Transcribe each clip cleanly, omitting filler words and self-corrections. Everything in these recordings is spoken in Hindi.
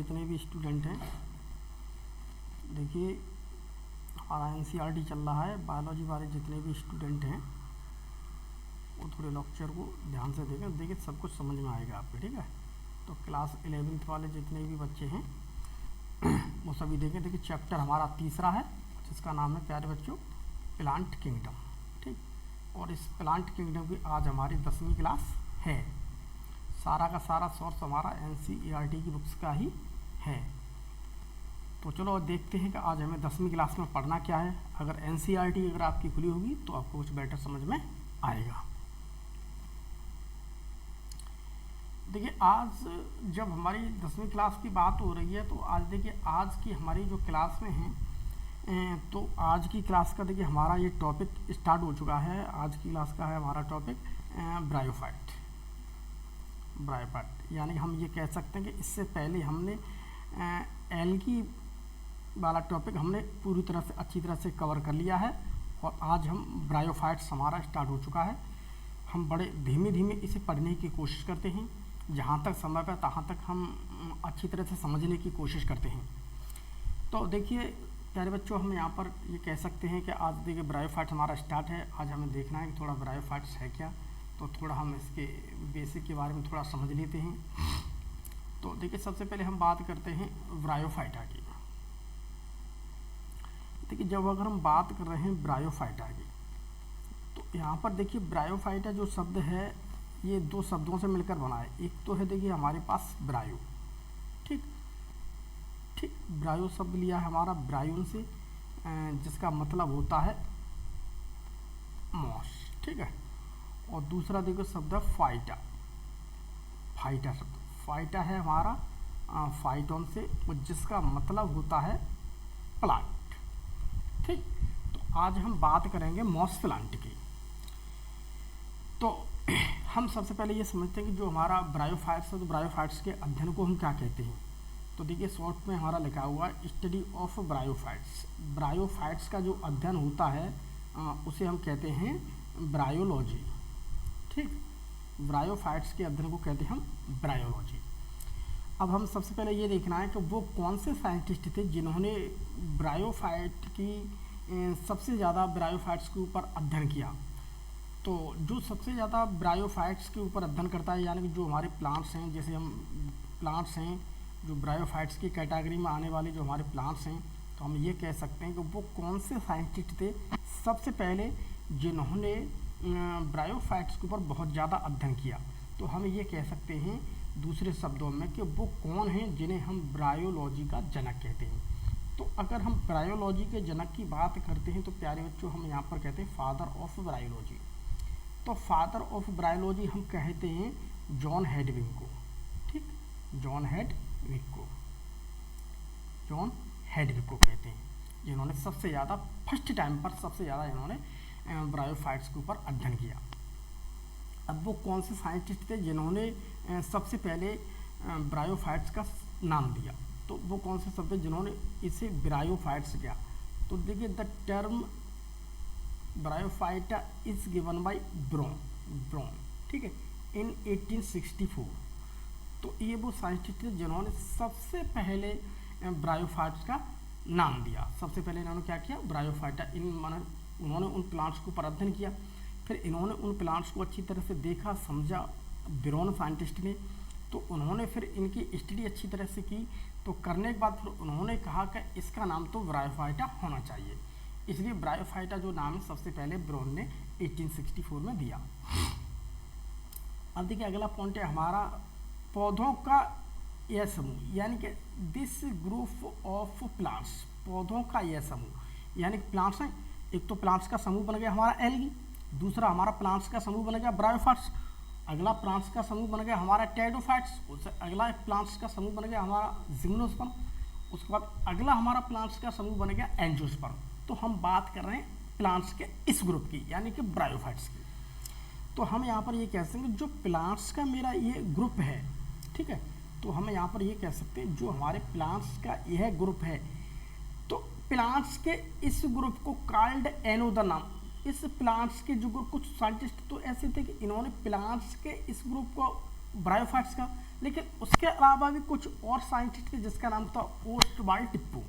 जितने भी स्टूडेंट हैं, देखिए हमारा एनसीईआरटी चल रहा है। बायोलॉजी वाले जितने भी स्टूडेंट हैं वो थोड़े लेक्चर को ध्यान से देखें, देखिए सब कुछ समझ में आएगा आपके, ठीक है। तो क्लास 11th वाले जितने भी बच्चे हैं वो सभी देखें। देखिए चैप्टर हमारा तीसरा है जिसका नाम है प्यारे बच्चों प्लांट किंगडम, ठीक। और इस प्लांट किंगडम की आज हमारी 10वीं क्लास है। सारा का सारा सोर्स हमारा एनसीईआरटी की बुक्स का ही है। तो चलो देखते हैं कि आज हमें 10वीं क्लास में पढ़ना क्या है। अगर एनसीईआरटी अगर आपकी खुली होगी तो आपको कुछ बेटर समझ में आएगा। देखिए आज जब हमारी 10वीं क्लास की बात हो रही है तो आज देखिए आज की हमारी जो क्लास में है, तो आज की क्लास का देखिए हमारा ये टॉपिक स्टार्ट हो चुका है। आज की क्लास का है हमारा टॉपिक ब्रायोफाइट। यानी हम ये कह सकते हैं कि इससे पहले हमने एल्गी वाला टॉपिक हमने पूरी तरह से अच्छी तरह से कवर कर लिया है और आज हम ब्रायोफाइट्स हमारा स्टार्ट हो चुका है। हम बड़े धीमे धीमे इसे पढ़ने की कोशिश करते हैं, जहाँ तक समय पर तहाँ तक हम अच्छी तरह से समझने की कोशिश करते हैं। तो देखिए प्यारे बच्चों, हम यहाँ पर ये कह सकते हैं कि आज देखिए ब्रायोफाइट्स हमारा स्टार्ट है। आज हमें देखना है कि थोड़ा ब्रायोफाइट्स है क्या, तो थोड़ा हम इसके बेसिक के बारे में थोड़ा समझ लेते हैं। तो देखिए सबसे पहले हम बात करते हैं ब्रायोफाइटा की। देखिए जब अगर हम बात कर रहे हैं ब्रायोफाइटा की, तो यहाँ पर देखिए ब्रायोफाइटा जो शब्द है ये दो शब्दों से मिलकर बना है। एक तो है देखिए हमारे पास ब्रायो, ठीक, ब्रायो शब्द लिया है हमारा ब्रायोन से, जिसका मतलब होता है मॉस, ठीक है। और दूसरा देखो शब्द है फाइटा शब्द। फाइटा है हमारा फाइटोन से, जिसका मतलब होता है प्लांट, ठीक। तो आज हम बात करेंगे मॉस प्लांट की। तो हम सबसे पहले ये समझते हैं कि जो हमारा ब्रायोफाइट्स है, तो ब्रायोफाइट्स के अध्ययन को हम क्या कहते हैं। तो देखिए शॉर्ट में हमारा लिखा हुआ है स्टडी ऑफ ब्रायोफाइट्स। ब्रायोफाइट्स का जो अध्ययन होता है उसे हम कहते हैं ब्रायोलॉजी, ठीक। ब्रायोफाइट्स के अध्ययन को कहते हैं हम ब्रायोलॉजी। अब हम सबसे पहले ये देखना है कि वो कौन से साइंटिस्ट थे जिन्होंने ब्रायोफाइट की सबसे ज़्यादा ब्रायोफाइट्स के ऊपर अध्ययन किया। तो जो सबसे ज़्यादा ब्रायोफाइट्स के ऊपर अध्ययन करता है, यानी कि जो हमारे प्लांट्स हैं, जैसे हम प्लांट्स हैं जो ब्रायोफाइट्स की कैटेगरी में आने वाले जो हमारे प्लांट्स हैं, तो हम ये कह सकते हैं कि वो कौन से साइंटिस्ट थे सबसे पहले जिन्होंने ब्रायोफाइट्स के ऊपर बहुत ज़्यादा अध्ययन किया। तो हम ये कह सकते हैं दूसरे शब्दों में कि वो कौन हैं जिन्हें हम ब्रायोलॉजी का जनक कहते हैं। तो अगर हम ब्रायोलॉजी के जनक की बात करते हैं तो प्यारे बच्चों हम यहाँ पर कहते हैं फादर ऑफ ब्रायोलॉजी। तो फादर ऑफ ब्रायोलॉजी हम कहते हैं जॉन हेडविग को, ठीक, जॉन हेडविग को कहते हैं, जिन्होंने सबसे ज़्यादा फर्स्ट टाइम पर सबसे ज़्यादा इन्होंने ब्रायोफाइट्स के ऊपर अध्ययन किया। अब वो कौन से साइंटिस्ट थे जिन्होंने सबसे पहले ब्रायोफाइट्स का नाम दिया। तो वो कौन से शब्द जिन्होंने इसे ब्रायोफाइट्स किया। तो देखिए the term bryophyta is given by Braun, ठीक है, इन 1864। तो ये वो साइंटिस्ट थे जिन्होंने सबसे पहले ब्रायोफाइट्स का नाम दिया। सबसे पहले इन्होंने क्या किया, ब्रायोफाइटा उन्होंने उन प्लांट्स को पर अध्ययन किया। फिर इन्होंने उन प्लांट्स को अच्छी तरह से देखा समझा, ब्रॉन साइंटिस्ट ने। तो उन्होंने फिर इनकी स्टडी अच्छी तरह से की। तो करने के बाद फिर उन्होंने कहा कि इसका नाम तो ब्रायोफाइटा होना चाहिए, इसलिए ब्रायोफाइटा जो नाम है सबसे पहले ब्रॉन ने 1864 में दिया। अब देखिए अगला पॉइंट है हमारा पौधों का यह समूह, यानी कि दिस ग्रुप ऑफ प्लांट्स। पौधों का यह समूह यानी कि प्लांट्स हैं। एक तो प्लांट्स का समूह बन गया हमारा एल्गी, दूसरा हमारा प्लांट्स का समूह बन गया ब्रायोफाइट्स, अगला प्लांट्स का समूह बन गया हमारा टेरिडोफाइट्स, उससे अगला प्लांट्स का समूह बन गया हमारा जिम्नोस्पर्म, उसके बाद अगला हमारा प्लांट्स का समूह बन गया एंजियोस्पर्म। तो हम बात कर रहे हैं प्लांट्स के इस ग्रुप की, यानी कि ब्रायोफाइट्स की। तो हम यहाँ पर ये कह सकते हैं जो प्लांट्स का मेरा ये ग्रुप है, ठीक है, तो हम यहाँ पर ये कह सकते हैं जो हमारे प्लांट्स का यह ग्रुप है, तो प्लांट्स के इस ग्रुप को कॉल्ड एनोदर नाम। इस प्लांट्स के जो कुछ साइंटिस्ट तो ऐसे थे कि इन्होंने प्लांट्स के इस ग्रुप को ब्रायोफाइट्स का लेकिन उसके अलावा भी कुछ और साइंटिस्ट थे जिसका नाम था ओस्टवाल्ड टिप्पो,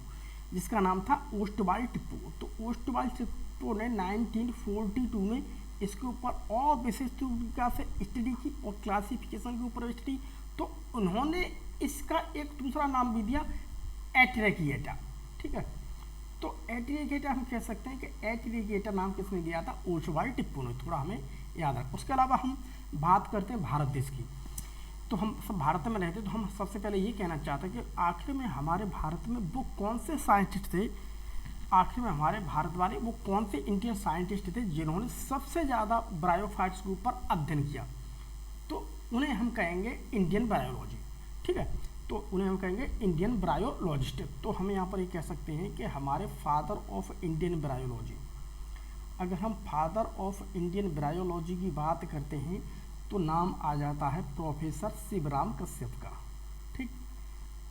जिसका नाम था ओस्टवाल्ड टिप्पो। तो ओस्टवाल्ड टिप्पो ने 1942 में इसके ऊपर और विशेष तरीका से स्टडी की और क्लासिफिकेशन के ऊपर स्टडी। तो उन्होंने इसका एक दूसरा नाम भी दिया एट्रेकिएटा, ठीक है। तो एट्रेकिएटा हम कह सकते हैं कि एट्रेकिएटा नाम किसने दिया था, ओस्टवाल्ड टिप्पो ने, थोड़ा हमें याद रख। उसके अलावा हम बात करते हैं भारत देश की। तो हम सब भारत में रहते, तो हम सबसे पहले ये कहना चाहते हैं कि आखिर में हमारे भारत में वो कौन से साइंटिस्ट थे, आखिर में हमारे भारत वाले वो कौन से इंडियन साइंटिस्ट थे जिन्होंने सबसे ज़्यादा ब्रायोफाइट्स के ऊपर अध्ययन किया। तो उन्हें हम कहेंगे इंडियन बायोलॉजी, ठीक है। तो उन्हें हम कहेंगे इंडियन बायोलॉजिस्ट। तो हम यहाँ पर ये कह सकते हैं कि हमारे फादर ऑफ इंडियन बायोलॉजी, अगर हम फादर ऑफ इंडियन बायोलॉजी की बात करते हैं तो नाम आ जाता है प्रोफेसर शिवराम कश्यप का, ठीक।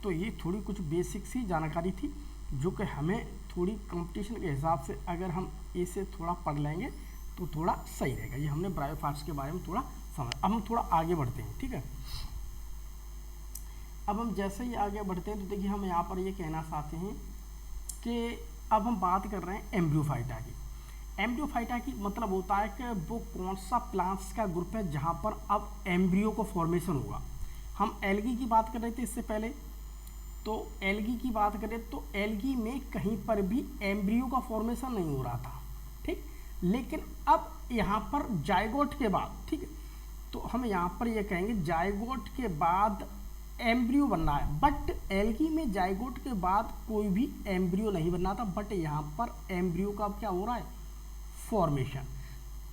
तो ये थोड़ी कुछ बेसिक सी जानकारी थी जो कि हमें थोड़ी कंपटीशन के हिसाब से अगर हम इसे थोड़ा पढ़ लेंगे तो थोड़ा सही रहेगा। ये हमने बायोफाइट्स के बारे में थोड़ा समझ। अब हम थोड़ा आगे बढ़ते हैं, ठीक है। अब हम जैसे ही आगे बढ़ते हैं तो देखिए हम यहाँ पर ये कहना चाहते हैं कि अब हम बात कर रहे हैं एम्ब्रियोफाइटा की। एम्ब्रियोफाइटा की मतलब होता है कि वो कौन सा प्लांट्स का ग्रुप है जहाँ पर अब एम्ब्रियो को फॉर्मेशन होगा। हम एल्गी की बात कर रहे थे इससे पहले, तो एल्गी की बात करें तो एल्गी में कहीं पर भी एम्ब्रियो का फॉर्मेशन नहीं हो रहा था, ठीक। लेकिन अब यहाँ पर जाइगोट के बाद, ठीक है, तो हम यहाँ पर ये कहेंगे जाइगोट के बाद एम्ब्रियो बनना है। बट एल्गी में जाइगोट के बाद कोई भी एम्ब्रियो नहीं बनना था, बट यहाँ पर एम्ब्रियो का क्या हो रहा है, फॉर्मेशन।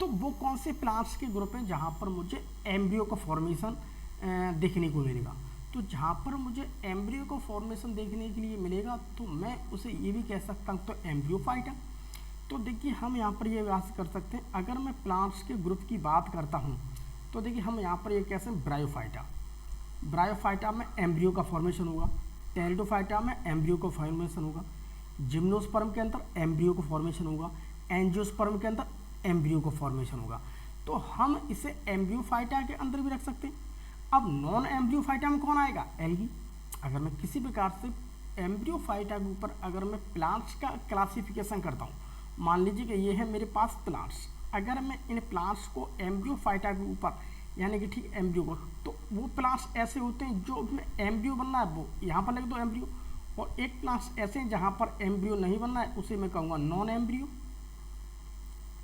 तो वो कौन से प्लांट्स के ग्रुप हैं जहाँ पर मुझे एम्ब्रियो का फॉर्मेशन देखने को मिलेगा। तो जहाँ पर मुझे एम्ब्रियो का फॉर्मेशन देखने के लिए मिलेगा तो मैं उसे ये भी कह सकता हूँ तो एम्ब्रियोफाइटा। तो देखिए हम यहाँ पर ये बात कर सकते हैं, अगर मैं प्लांट्स के ग्रुप की बात करता हूँ तो देखिए हम यहाँ पर ये कह सकते हैं ब्रायोफाइटा। ब्रायोफाइटा में एम्ब्रियो का फॉर्मेशन होगा, टेरिडोफाइटा में एम्ब्रियो का फॉर्मेशन होगा, जिम्नोस्पर्म के अंदर एम्ब्रियो का फॉर्मेशन होगा, एंजियोस्पर्म के अंदर एम्ब्रियो का फॉर्मेशन होगा। तो हम इसे एम्ब्रियोफाइटा के अंदर भी रख सकते हैं। अब नॉन एम्ब्रियोफाइटा में कौन आएगा, एल्गी। अगर मैं किसी प्रकार से एम्ब्रियोफाइटा के ऊपर अगर मैं प्लांट्स का क्लासिफिकेशन करता हूँ, मान लीजिए कि ये है मेरे पास प्लांट्स, अगर मैं इन प्लांट्स को एम्ब्रियोफाइटा के ऊपर यानी कि ठीक एम्ब्रियो को, तो वो प्लांट्स ऐसे होते हैं जो में एम्ब्रियो बनना है वो यहाँ पर लिख दो एम्ब्रियो, और एक प्लांट्स ऐसे हैं जहाँ पर एम्ब्रियो नहीं बनना है उसे मैं कहूँगा नॉन एम्ब्रियो,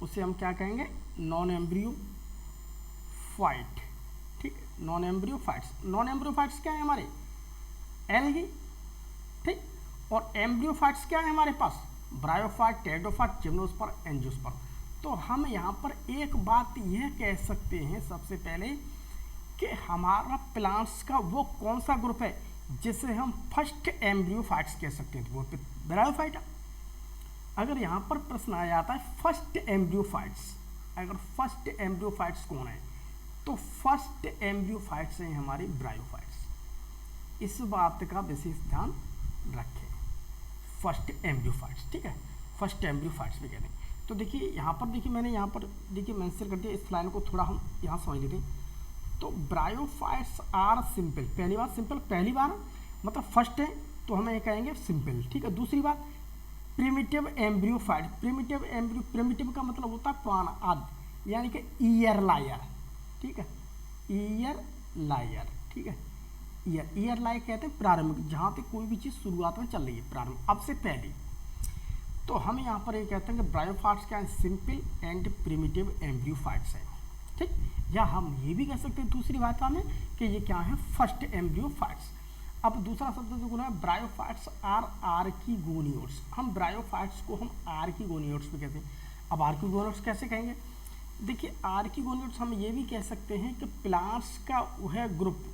उसे हम क्या कहेंगे, नॉन एम्ब्रियो फाइट, ठीक है, non embryo fights. Non embryo fights क्या है हमारे, एल्गी, ठीक। और एम्ब्रियो फाइट्स क्या है हमारे पास, ब्रायोफाइट, टेरिडोफाइट, जिम्नोस्पर्म, एंजियोस्पर्म। तो हम यहाँ पर एक बात यह कह सकते हैं सबसे पहले कि हमारा प्लांट्स का वो कौन सा ग्रुप है जिसे हम फर्स्ट एम्ब्रियोफाइट्स कह सकते हैं, तो वो ब्रायोफाइटा। अगर यहाँ पर प्रश्न आ जाता है फर्स्ट एम्ब्रियोफाइट्स, अगर फर्स्ट एम्ब्रियोफाइट्स कौन है तो फर्स्ट एम्ब्रियोफाइट्स हैं हमारे ब्रायोफाइट्स। इस बात का विशेष ध्यान रखें, फर्स्ट एम्ब्रियोफाइट्स, ठीक है, फर्स्ट एम्ब्रियोफाइट्स भी कहते हैं। तो देखिए यहाँ पर देखिए मैंने यहाँ पर देखिए मेंशन कर दिया, इस लाइन को थोड़ा हम यहाँ समझ लेते हैं। तो ब्रायोफाइट्स आर सिंपल, पहली बात सिंपल, पहली बार मतलब फर्स्ट है तो हमें ये कहेंगे सिंपल, ठीक है। दूसरी बात प्रिमिटिव एम्ब्रियोफाइट, प्रिमिटिव का मतलब होता है पुराना, आदि, यानी कि ईयर लायर, ठीक है, ईयर लायर, ठीक है, ईयर लायर कहते हैं प्रारंभिक, जहाँ पे कोई भी चीज़ शुरुआत में चल रही है, प्रारंभ, अब से पहले। तो हम यहाँ पर ये कहते हैं कि ब्रायोफाइट्स क्या है, सिंपल एंड प्रिमिटिव एम्ब्रियोफाइट्स हैं, ठीक। या हम ये भी कह सकते हैं दूसरी भाषा में कि ये क्या है, फर्स्ट एम्ब्रियोफाइट्स। अब दूसरा शब्द जो बोला है ब्रायोफाइट्स आर आर्किगोनियोट्स, हम ब्रायोफाइट्स को हम आर्किगोनियोट्स भी कहते हैं। अब आर्किगोनियोट्स कैसे कहेंगे, देखिए आर्किगोनियोट्स हम ये भी कह सकते हैं कि प्लांट्स का वह ग्रुप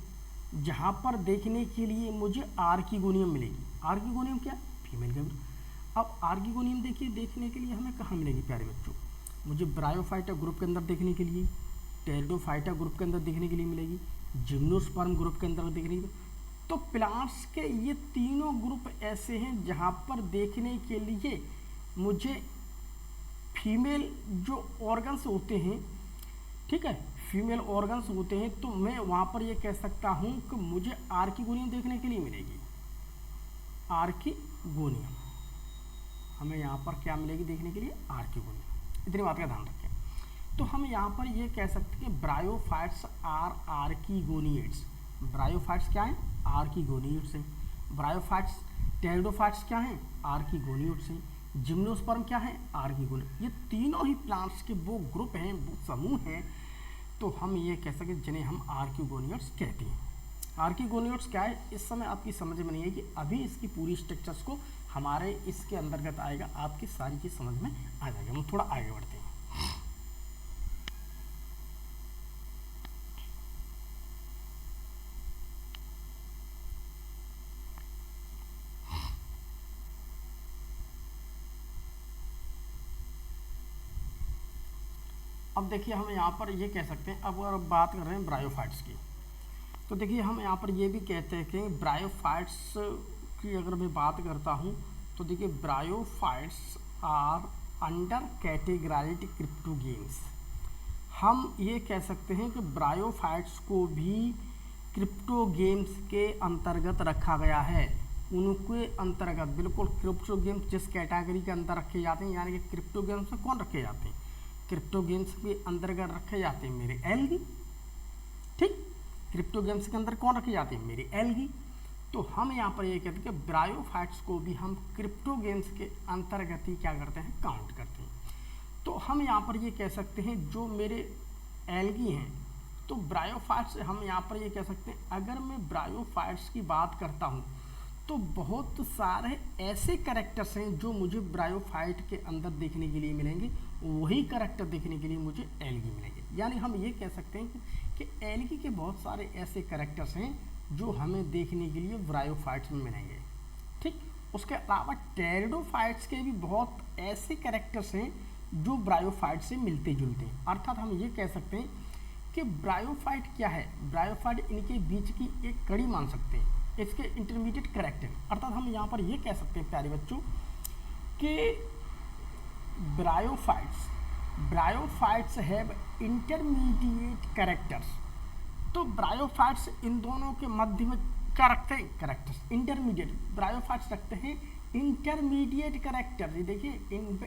जहाँ पर देखने के लिए मुझे आर्किगोनियम मिलेगी। आर्किगोनियम क्या, फीमेल का ग्रुप। अब आर्किगोनियम देखिए देखने के लिए हमें कहाँ मिलेगी प्यारे बच्चों, मुझे ब्रायोफाइटा ग्रुप के अंदर देखने के लिए, टेरिडोफाइटा ग्रुप के अंदर देखने के लिए मिलेगी, जिम्नोस्पर्म ग्रुप के अंदर देखने के लिए। तो प्लांट्स के ये तीनों ग्रुप ऐसे हैं जहाँ पर देखने के लिए मुझे फीमेल जो ऑर्गन्स होते हैं, ठीक है, फीमेल ऑर्गन्स होते हैं, तो मैं वहाँ पर ये कह सकता हूँ कि मुझे आर्किगोनियम देखने के लिए मिलेगी, आर्किगोनियम, हमें यहाँ पर क्या मिलेगी देखने के लिए, आर्किगोनियम। इतनी बात का ध्यान रखें। तो हम यहाँ पर ये कह सकते हैं कि ब्रायोफाइट्स आर आर्किगोनिएट्स। ब्रायोफाइट्स क्या है, आर्किगोनिएट्स हैं। ब्रायोफाइट्स, टेरिडोफाइट्स क्या हैं, आर्किगोनिएट्स हैं। जिम्नोस्पर्म क्या है, आर्किगोनिएट। ये तीनों ही प्लांट्स के वो ग्रुप हैं, वो समूह हैं, तो हम ये कह सकते हैं जिन्हें हम आर्किगोनिएट्स कहते हैं। आर्किगोनिएट्स क्या है, इस समय आपकी समझ में नहीं है कि अभी इसकी पूरी स्ट्रक्चर्स को हमारे इसके अंतर्गत आएगा, आपकी सारी चीज़ समझ में आ जाएगी। हम थोड़ा आगे बढ़ते हैं। अब देखिए हम यहाँ पर ये कह सकते हैं, अब अगर बात कर रहे हैं ब्रायोफाइट्स की, तो देखिए हम यहाँ पर ये भी कहते हैं कि ब्रायोफाइट्स की अगर मैं बात करता हूँ, तो देखिए bryophytes are under categorised cryptogams. हम ये कह सकते हैं कि ब्रायोफाइट्स को भी क्रिप्टोगेम्स के अंतर्गत रखा गया है। उनके अंतर्गत बिल्कुल क्रिप्टोगेम्स जिस कैटेगरी के अंदर रखे जाते हैं, यानी कि क्रिप्टोगेम्स में कौन रखे जाते हैं, क्रिप्टोगेम्स के अंतर्गत रखे जाते हैं मेरे एल्गी। ठीक, क्रिप्टोगेम्स के अंदर कौन रखे जाते हैं, मेरे एल्गी। तो हम यहाँ पर ये कहते हैं कि ब्रायोफाइट्स को भी हम क्रिप्टोगेम्स के अंतर्गत ही क्या करते हैं, काउंट करते हैं। तो हम यहाँ पर ये कह सकते हैं जो मेरे एल्गी हैं, तो ब्रायोफाइट्स हम यहाँ पर ये कह सकते हैं, अगर मैं ब्रायोफाइट्स की बात करता हूँ तो बहुत सारे ऐसे कैरेक्टर्स हैं जो मुझे ब्रायोफाइट के अंदर देखने के लिए मिलेंगे, वही कैरेक्टर देखने के लिए मुझे एल्गी मिलेंगे। यानी हम ये कह सकते हैं कि एल्गी के बहुत सारे ऐसे कैरेक्टर्स हैं जो हमें देखने के लिए ब्रायोफाइट्स में मिलेंगे। ठीक, उसके अलावा टेरिडोफाइट्स के भी बहुत ऐसे कैरेक्टर्स हैं जो ब्रायोफाइट से मिलते जुलते हैं। अर्थात हम ये कह सकते हैं कि ब्रायोफाइट क्या है, ब्रायोफाइट इनके बीच की एक कड़ी मान सकते हैं, इसके इंटरमीडिएट कैरेक्टर। अर्थात हम यहाँ पर ये कह सकते हैं प्यारे बच्चों कि ब्रायोफाइट्स हैव इंटरमीडिएट कैरेक्टर्स। तो ब्रायोफाइट्स इन दोनों के मध्य में क्या रखते हैं, कैरेक्टर्स इंटरमीडिएट। ब्रायोफाइट्स रखते हैं इंटरमीडिएट कैरेक्टर। ये देखिए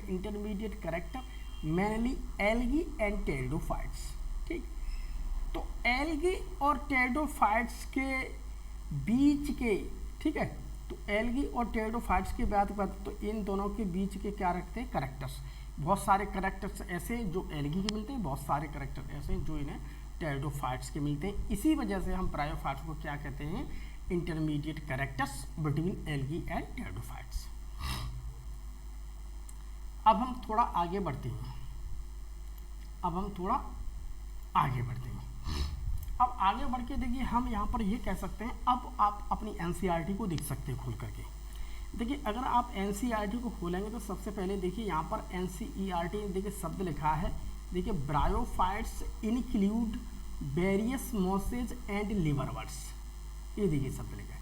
intermediate character mainly algae and pteridophytes. ठीक, तो एल्गी और टेरिडोफाइट्स के बीच के, ठीक है, तो एल्गी और टेरिडोफाइट्स की बात करते तो इन दोनों के बीच के क्या रखते हैं, कैरेक्टर्स। बहुत सारे कैरेक्टर्स ऐसे हैं जो एल्गी के मिलते हैं, बहुत सारे कैरेक्टर ऐसे हैं जो इन्हें टेरिडोफाइट्स के मिलते हैं। इसी वजह से हम ब्रायोफाइट्स को क्या कहते हैं, intermediate characters between algae and pteridophytes. अब हम थोड़ा आगे बढ़ते हैं। अब आगे बढ़ के देखिए हम यहाँ पर ये कह सकते हैं, अब आप अपनी एनसीईआरटी को देख सकते हैं खोल करके। देखिए अगर आप एनसीईआरटी को खोलेंगे तो सबसे पहले देखिए यहाँ पर एनसीईआरटी देखिए शब्द लिखा है, देखिए bryophytes include various mosses and liverworts, ये देखिए शब्द लिखा है।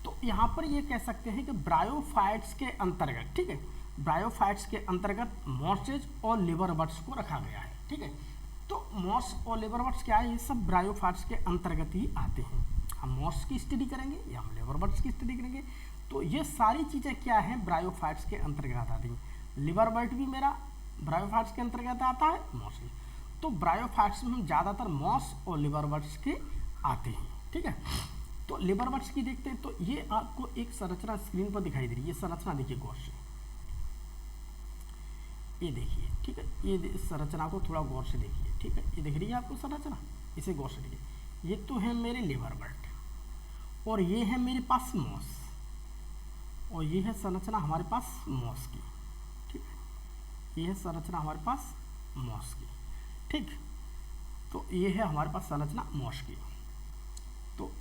तो यहाँ पर ये कह सकते हैं कि ब्रायोफाइट्स के अंतर्गत, ठीक है, ब्रायोफाइट्स के अंतर्गत मॉसेज और लिवरवर्ट्स को रखा गया है। ठीक है, तो मॉस और लिवरवर्ट्स क्या है, ये सब ब्रायोफाइट्स के अंतर्गत ही आते हैं। हम मॉस की स्टडी करेंगे या हम लिवरवर्ट्स की स्टडी करेंगे, तो ये सारी चीज़ें क्या हैं, ब्रायोफाइट्स के अंतर्गत आती हैं। लिवरवर्ट भी मेरा ब्रायोफाइट्स के अंतर्गत आता है, मॉस भी। तो ब्रायोफाइट्स में हम ज़्यादातर मॉस और लिवरवर्ट्स के आते हैं। ठीक है, तो लिवरवर्ट्स की देखते हैं, तो ये आपको एक संरचना स्क्रीन पर दिखाई दे रही है। ये संरचना देखिए गौर से, ये देखिए, ठीक है, ये इस संरचना को थोड़ा गौर से देखिए। ठीक है, ये दिख रही है आपको संरचना, इसे गौर से देखिए। ये तो है मेरे लिवरवर्ट और ये है मेरे पास मॉस, और ये है संरचना हमारे पास मॉस की। ठीक है, ये है संरचना हमारे पास मॉस की। ठीक, तो ये है हमारे पास संरचना मॉस की। तो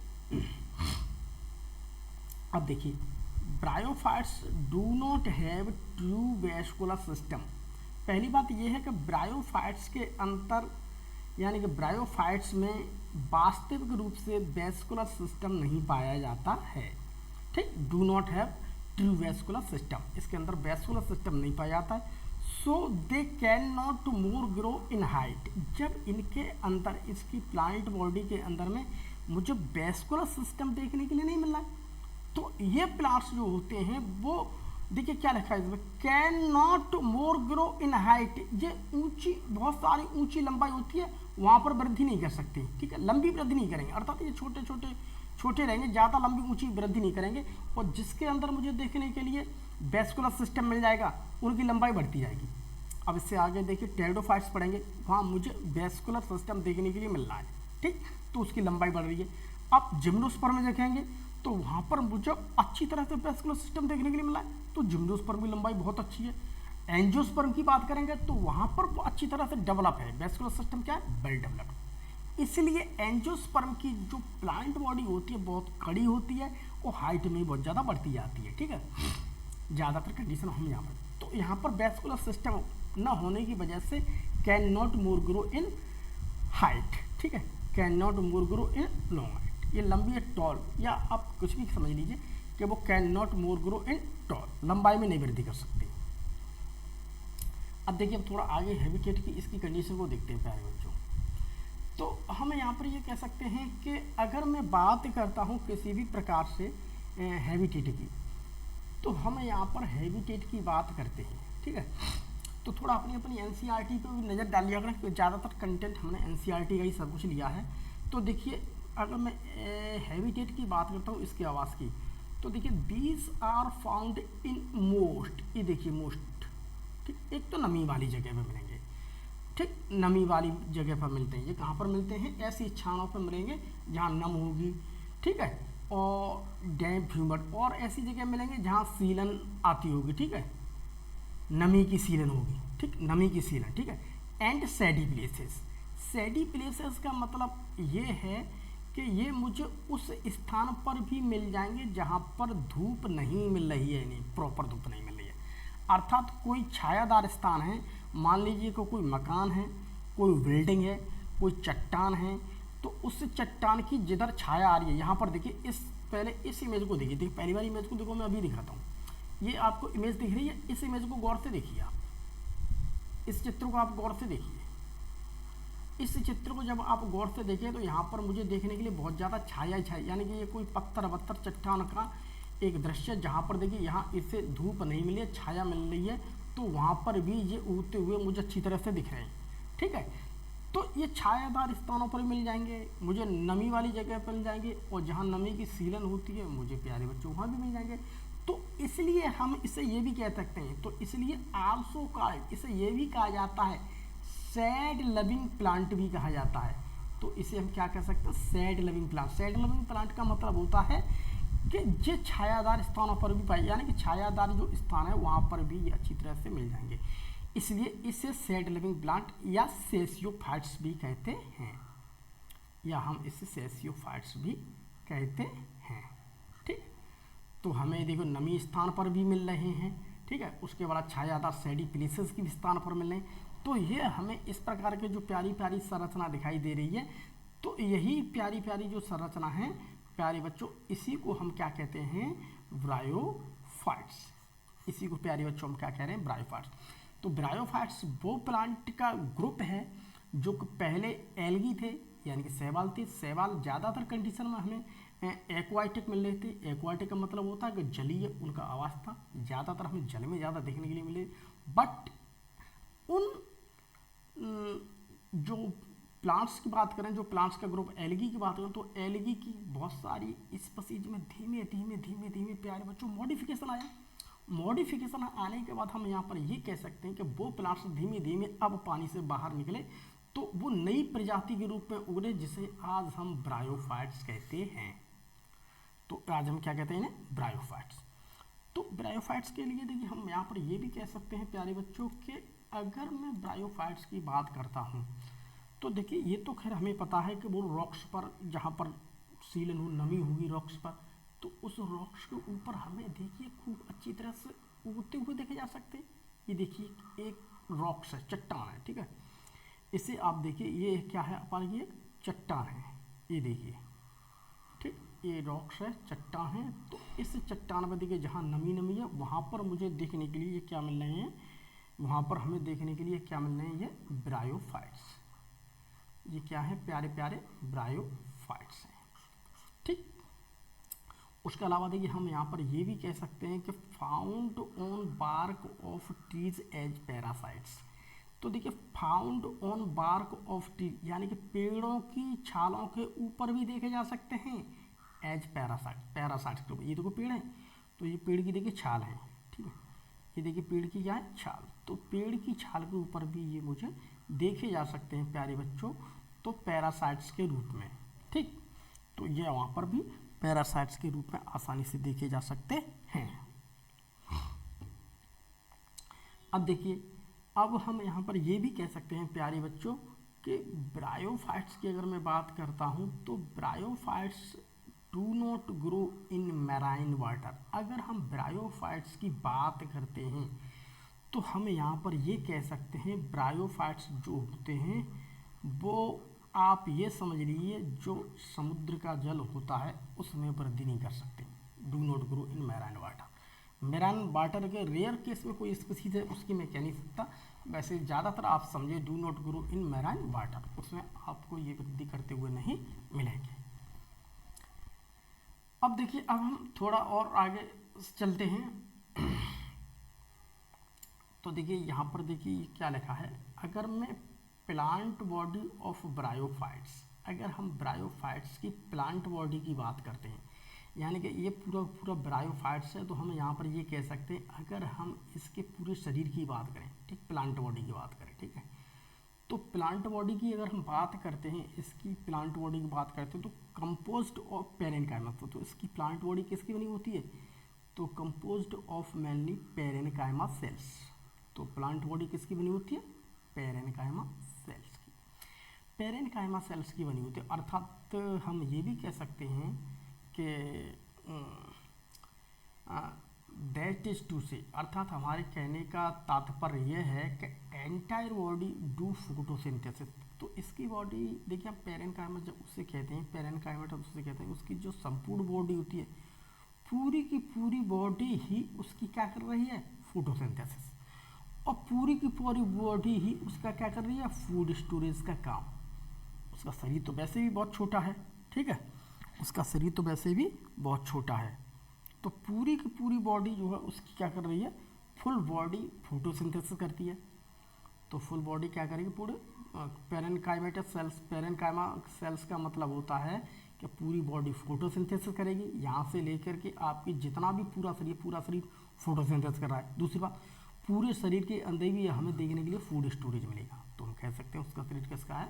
अब देखिए bryophytes do not have true vascular system. पहली बात यह है कि ब्रायोफाइट्स के अंतर यानी कि ब्रायोफाइट्स में वास्तविक रूप से वैस्कुलर सिस्टम नहीं पाया जाता है। ठीक, do not have true vascular system, इसके अंदर वैस्कुलर सिस्टम नहीं पाया जाता है। So they can not more grow in height. जब इनके अंदर, इसकी प्लांट बॉडी के अंदर में मुझे वेस्कुलर सिस्टम देखने के लिए नहीं मिल रहा है, तो ये प्लांट्स जो होते हैं वो देखिए क्या लिखा है इसमें, can not more grow in height. ये ऊंची, बहुत सारी ऊंची लंबाई होती है, वहाँ पर वृद्धि नहीं कर सकती, ठीक है, लंबी वृद्धि नहीं करेंगे, अर्थात ये छोटे रहेंगे, ज़्यादा लंबी ऊंची वृद्धि नहीं करेंगे। और जिसके अंदर मुझे देखने के लिए वेस्कुलर सिस्टम मिल जाएगा, उनकी लंबाई बढ़ती जाएगी। अब इससे आगे देखिए टेरिडोफाइट्स पढ़ेंगे, वहाँ मुझे वेस्कुलर सिस्टम देखने के लिए मिल रहा है, ठीक, तो उसकी लंबाई बढ़ रही है। अब जिम्नोस्पर्म में देखेंगे तो वहाँ पर मुझे अच्छी तरह से वेस्कुलर सिस्टम देखने के लिए मिला है, तो जिम्नोस्पर्म की लंबाई बहुत अच्छी है। एंजियोस्पर्म की बात करेंगे तो वहाँ पर अच्छी तरह से डेवलप है, वेस्कुलर सिस्टम क्या है, वेल डेवलप्ड। इसलिए एंजियोस्पर्म की जो प्लांट बॉडी होती है बहुत कड़ी होती है और हाइट में बहुत ज़्यादा बढ़ती जाती है, ठीक है, ज़्यादातर कंडीशन हम यहाँ पर। तो यहाँ पर वेस्कुलर सिस्टम न होने की वजह से can not more grow in height, ठीक है, can not more grow in long height. ये लंबी है टॉल, या आप कुछ भी समझ लीजिए कि वो can not more grow in tall, लंबाई में नहीं वृद्धि कर सकती। अब देखिए, अब थोड़ा आगे हैबिटेट की इसकी कंडीशन को देखते हैं प्यारे बच्चों। तो हम यहाँ पर ये कह सकते हैं कि अगर मैं बात करता हूँ किसी भी प्रकार से हैबिटेट की, तो हम यहाँ पर हैबिटेट की बात करते हैं, ठीक है। तो थोड़ा अपनी एनसीईआरटी पे भी नज़र डाल लिया करें, क्योंकि ज़्यादातर कंटेंट हमने एनसीईआरटी का ही सब कुछ लिया है। तो देखिए, अगर मैं हैबिटेट की बात करता हूँ इसके आवास की, तो देखिए these are found in most, ये देखिए मोस्ट, ठीक, एक तो नमी वाली जगह पे मिलेंगे, ठीक, नमी वाली जगह पर मिलते हैं। ये कहाँ पर मिलते हैं, ऐसी स्थानों पर मिलेंगे जहाँ नम होगी, ठीक है, और डैम्प ह्यूमड, और ऐसी जगह मिलेंगे जहाँ सीलन आती होगी, ठीक है, नमी की सीलन होगी, ठीक, नमी की सीलन, ठीक है। एंड सैडी प्लेसेस, सैडी प्लेसेस का मतलब ये है कि ये मुझे उस स्थान पर भी मिल जाएंगे जहाँ पर धूप नहीं मिल रही है, नहीं प्रॉपर धूप नहीं मिल रही है, अर्थात कोई छायादार स्थान है, मान लीजिए कि कोई मकान है, कोई बिल्डिंग है, कोई चट्टान है, तो उस चट्टान की जिधर छाया आ रही है, यहाँ पर देखिए, पहले इस इमेज को देखिए, पहली बार इमेज को देखो, मैं अभी दिखाता हूँ, ये आपको इमेज दिख रही है, इस इमेज को गौर से देखिए, आप इस चित्र को आप गौर से देखिए, इस चित्र को जब आप गौर से देखें तो यहाँ पर मुझे देखने के लिए बहुत ज़्यादा छाया, यानी कि ये कोई पत्थर वत्थर चट्टान का एक दृश्य, जहाँ पर देखिए यहाँ इसे धूप नहीं मिली है, छाया मिल रही है, तो वहाँ पर भी ये उगते हुए मुझे अच्छी तरह से दिख रहे हैं, ठीक है। तो ये छायादार स्थानों पर मिल जाएंगे, मुझे नमी वाली जगह पर मिल जाएंगे, और जहाँ नमी की सीलन होती है मुझे प्यारे बच्चों वहाँ भी मिल जाएंगे। तो इसलिए हम इसे ये भी कह सकते हैं, तो इसलिए आल्सो कॉल्ड, इसे ये भी कहा जाता है सैड लविंग प्लांट भी कहा जाता है। तो इसे हम क्या कह सकते हैं, sad loving plant. Sad loving plant का मतलब होता है कि ये छायादार स्थानों पर भी पाए, यानी कि छायादार जो स्थान है वहाँ पर भी ये अच्छी तरह से मिल जाएंगे, इसलिए इसे सैड लिविंग प्लांट या सेसियोफाइट्स भी कहते हैं, या हम इसे सेसियोफाइट्स भी कहते हैं, ठीक। तो हमें देखो नमी स्थान पर भी मिल रहे हैं, ठीक है, उसके बाद छायादार सैडी प्लेसेस की स्थान पर मिल रहे हैं। तो ये हमें इस प्रकार के जो प्यारी प्यारी संरचना दिखाई दे रही है, तो यही प्यारी प्यारी जो संरचना है प्यारे बच्चों, इसी को हम क्या कहते हैं, ब्रायोफाइट्स। इसी को प्यारे बच्चों हम क्या कह रहे हैं, ब्रायोफाइट्स। तो ब्रायोफाइट्स वो प्लांट का ग्रुप है जो पहले एल्गी थे, यानी कि शैवाल थे। शैवाल ज़्यादातर कंडीशन में हमें एक्वाटिक मिल रहे थे। एक्वाटिक का मतलब होता है कि जलीय उनका आवास था, ज़्यादातर हमें जल में ज़्यादा देखने के लिए मिले। बट उन जो प्लांट्स की बात करें, जो प्लांट्स का ग्रुप एल्गी की बात करें, तो एल्गी की बहुत सारी स्पीशीज में धीमे धीमे प्यारे बच्चों मॉडिफिकेशन आया। मॉडिफिकेशन आने के बाद हम यहाँ पर ये कह सकते हैं कि वो प्लांट्स धीमे धीमे अब पानी से बाहर निकले, तो वो नई प्रजाति के रूप में उगरे, जिसे आज हम ब्रायोफाइट्स कहते हैं। तो आज हम क्या कहते हैं, ब्रायोफाइट्स। तो ब्रायोफाइट्स के लिए देखिए हम यहाँ पर ये भी कह सकते हैं प्यारे बच्चों कि अगर मैं ब्रायोफाइट्स की बात करता हूँ, तो देखिए ये तो खैर हमें पता है कि वो रॉक्स पर, जहाँ पर सीलन हो, नमी होगी रॉक्स पर, तो उस रॉक्स के ऊपर हमें देखिए खूब अच्छी तरह से उगते हुए देखे जा सकते हैं। ये देखिए एक रॉक्स है, चट्टान है, ठीक है। इसे आप देखिए, ये क्या है, अपन ये चट्टान है, ये देखिए, ठीक, ये रॉक्स है, चट्टान है। तो इस चट्टान पर देखिए जहाँ नमी है वहाँ पर मुझे देखने के लिए ये क्या मिल रहे हैं, वहाँ पर हमें देखने के लिए क्या मिल रहे हैं, ये ब्रायोफाइट्स। ये क्या है, प्यारे प्यारे ब्रायोफाइट्स हैं। ठीक, उसके अलावा देखिए हम यहाँ पर ये भी कह सकते हैं कि found on bark of trees as parasites. तो देखिए found on bark of tree यानी कि पेड़ों की छालों के ऊपर भी देखे जा सकते हैं एज पैरासाइट्स के ऊपर। ये देखो पेड़ है, तो ये पेड़ की देखिए छाल है, ठीक है, ये देखिए पेड़ की क्या है, छाल। तो पेड़ की छाल के ऊपर भी ये मुझे देखे जा सकते हैं प्यारे बच्चों, तो पैरासाइट्स के रूप में। ठीक, तो ये वहाँ पर भी पैरासाइट्स के रूप में आसानी से देखे जा सकते हैं। अब देखिए, अब हम यहाँ पर ये भी कह सकते हैं प्यारे बच्चों कि ब्रायोफाइट्स की अगर मैं बात करता हूँ तो bryophytes do not grow in marine water. अगर हम ब्रायोफाइट्स की बात करते हैं तो हम यहाँ पर ये कह सकते हैं ब्रायोफाइट्स जो होते हैं वो आप ये समझ लीजिए जो समुद्र का जल होता है उसमें वृद्धि नहीं कर सकते। Do not grow in marine water. Marine water के रेयर केस में कोई स्पीसीज है उसकी मैं कह नहीं सकता, वैसे ज़्यादातर आप समझे do not grow in marine water, उसमें आपको ये वृद्धि करते हुए नहीं मिलेंगे। अब देखिए, अब हम थोड़ा और आगे चलते हैं। तो देखिए यहाँ पर देखिए क्या लिखा है, अगर मैं प्लांट बॉडी ऑफ ब्रायोफाइट्स, अगर हम ब्रायोफाइट्स की प्लांट बॉडी की बात करते हैं यानी कि ये पूरा पूरा ब्रायोफाइट्स है, तो हम यहाँ पर ये कह सकते हैं अगर हम इसके पूरे शरीर की बात करें, ठीक, प्लांट बॉडी की बात करें, ठीक है, तो प्लांट बॉडी की अगर हम बात करते हैं, इसकी प्लांट बॉडी की बात करते हैं तो कंपोज्ड ऑफ पैरेन्काइमा। तो इसकी प्लांट बॉडी किसकी बनी होती है, तो composed of mainly parenchyma sales. तो प्लांट बॉडी किसकी बनी होती है, पैरेन्काइमा सेल्स की, पैरेन्काइमा सेल्स की बनी होती है। अर्थात हम ये भी कह सकते हैं कि दैट इज टू से, अर्थात हमारे कहने का तात्पर्य यह है कि एंटायर बॉडी डू फोटोसिंथेसिस। तो इसकी बॉडी देखिए, हम पैरेन्काइमा जब उससे कहते हैं, पैरेन्काइमा जब उससे कहते हैं, उसकी जो संपूर्ण बॉडी होती है पूरी की पूरी बॉडी ही उसकी क्या कर रही है, फोटोसिंथेसिस, और पूरी की पूरी बॉडी ही उसका क्या कर रही है, फूड स्टोरेज का काम। उसका शरीर तो वैसे भी बहुत छोटा है, ठीक है, उसका शरीर तो वैसे भी बहुत छोटा है, तो पूरी की पूरी बॉडी जो है उसकी क्या कर रही है, फुल बॉडी फोटोसिंथेसिस करती है। तो फुल बॉडी क्या करेगी, पूरे पैरेन्काइमेटस सेल्स, पैरेन्काइमा सेल्स का मतलब होता है कि पूरी बॉडी फोटोसिंथेसिस करेगी, यहाँ से लेकर के आपकी जितना भी पूरा शरीर फोटोसिंथेसिस कर रहा है। दूसरी बात, पूरे शरीर के अंदर भी हमें देखने के लिए फूड स्टोरेज मिलेगा, तो हम कह सकते हैं उसका शरीर किसका है,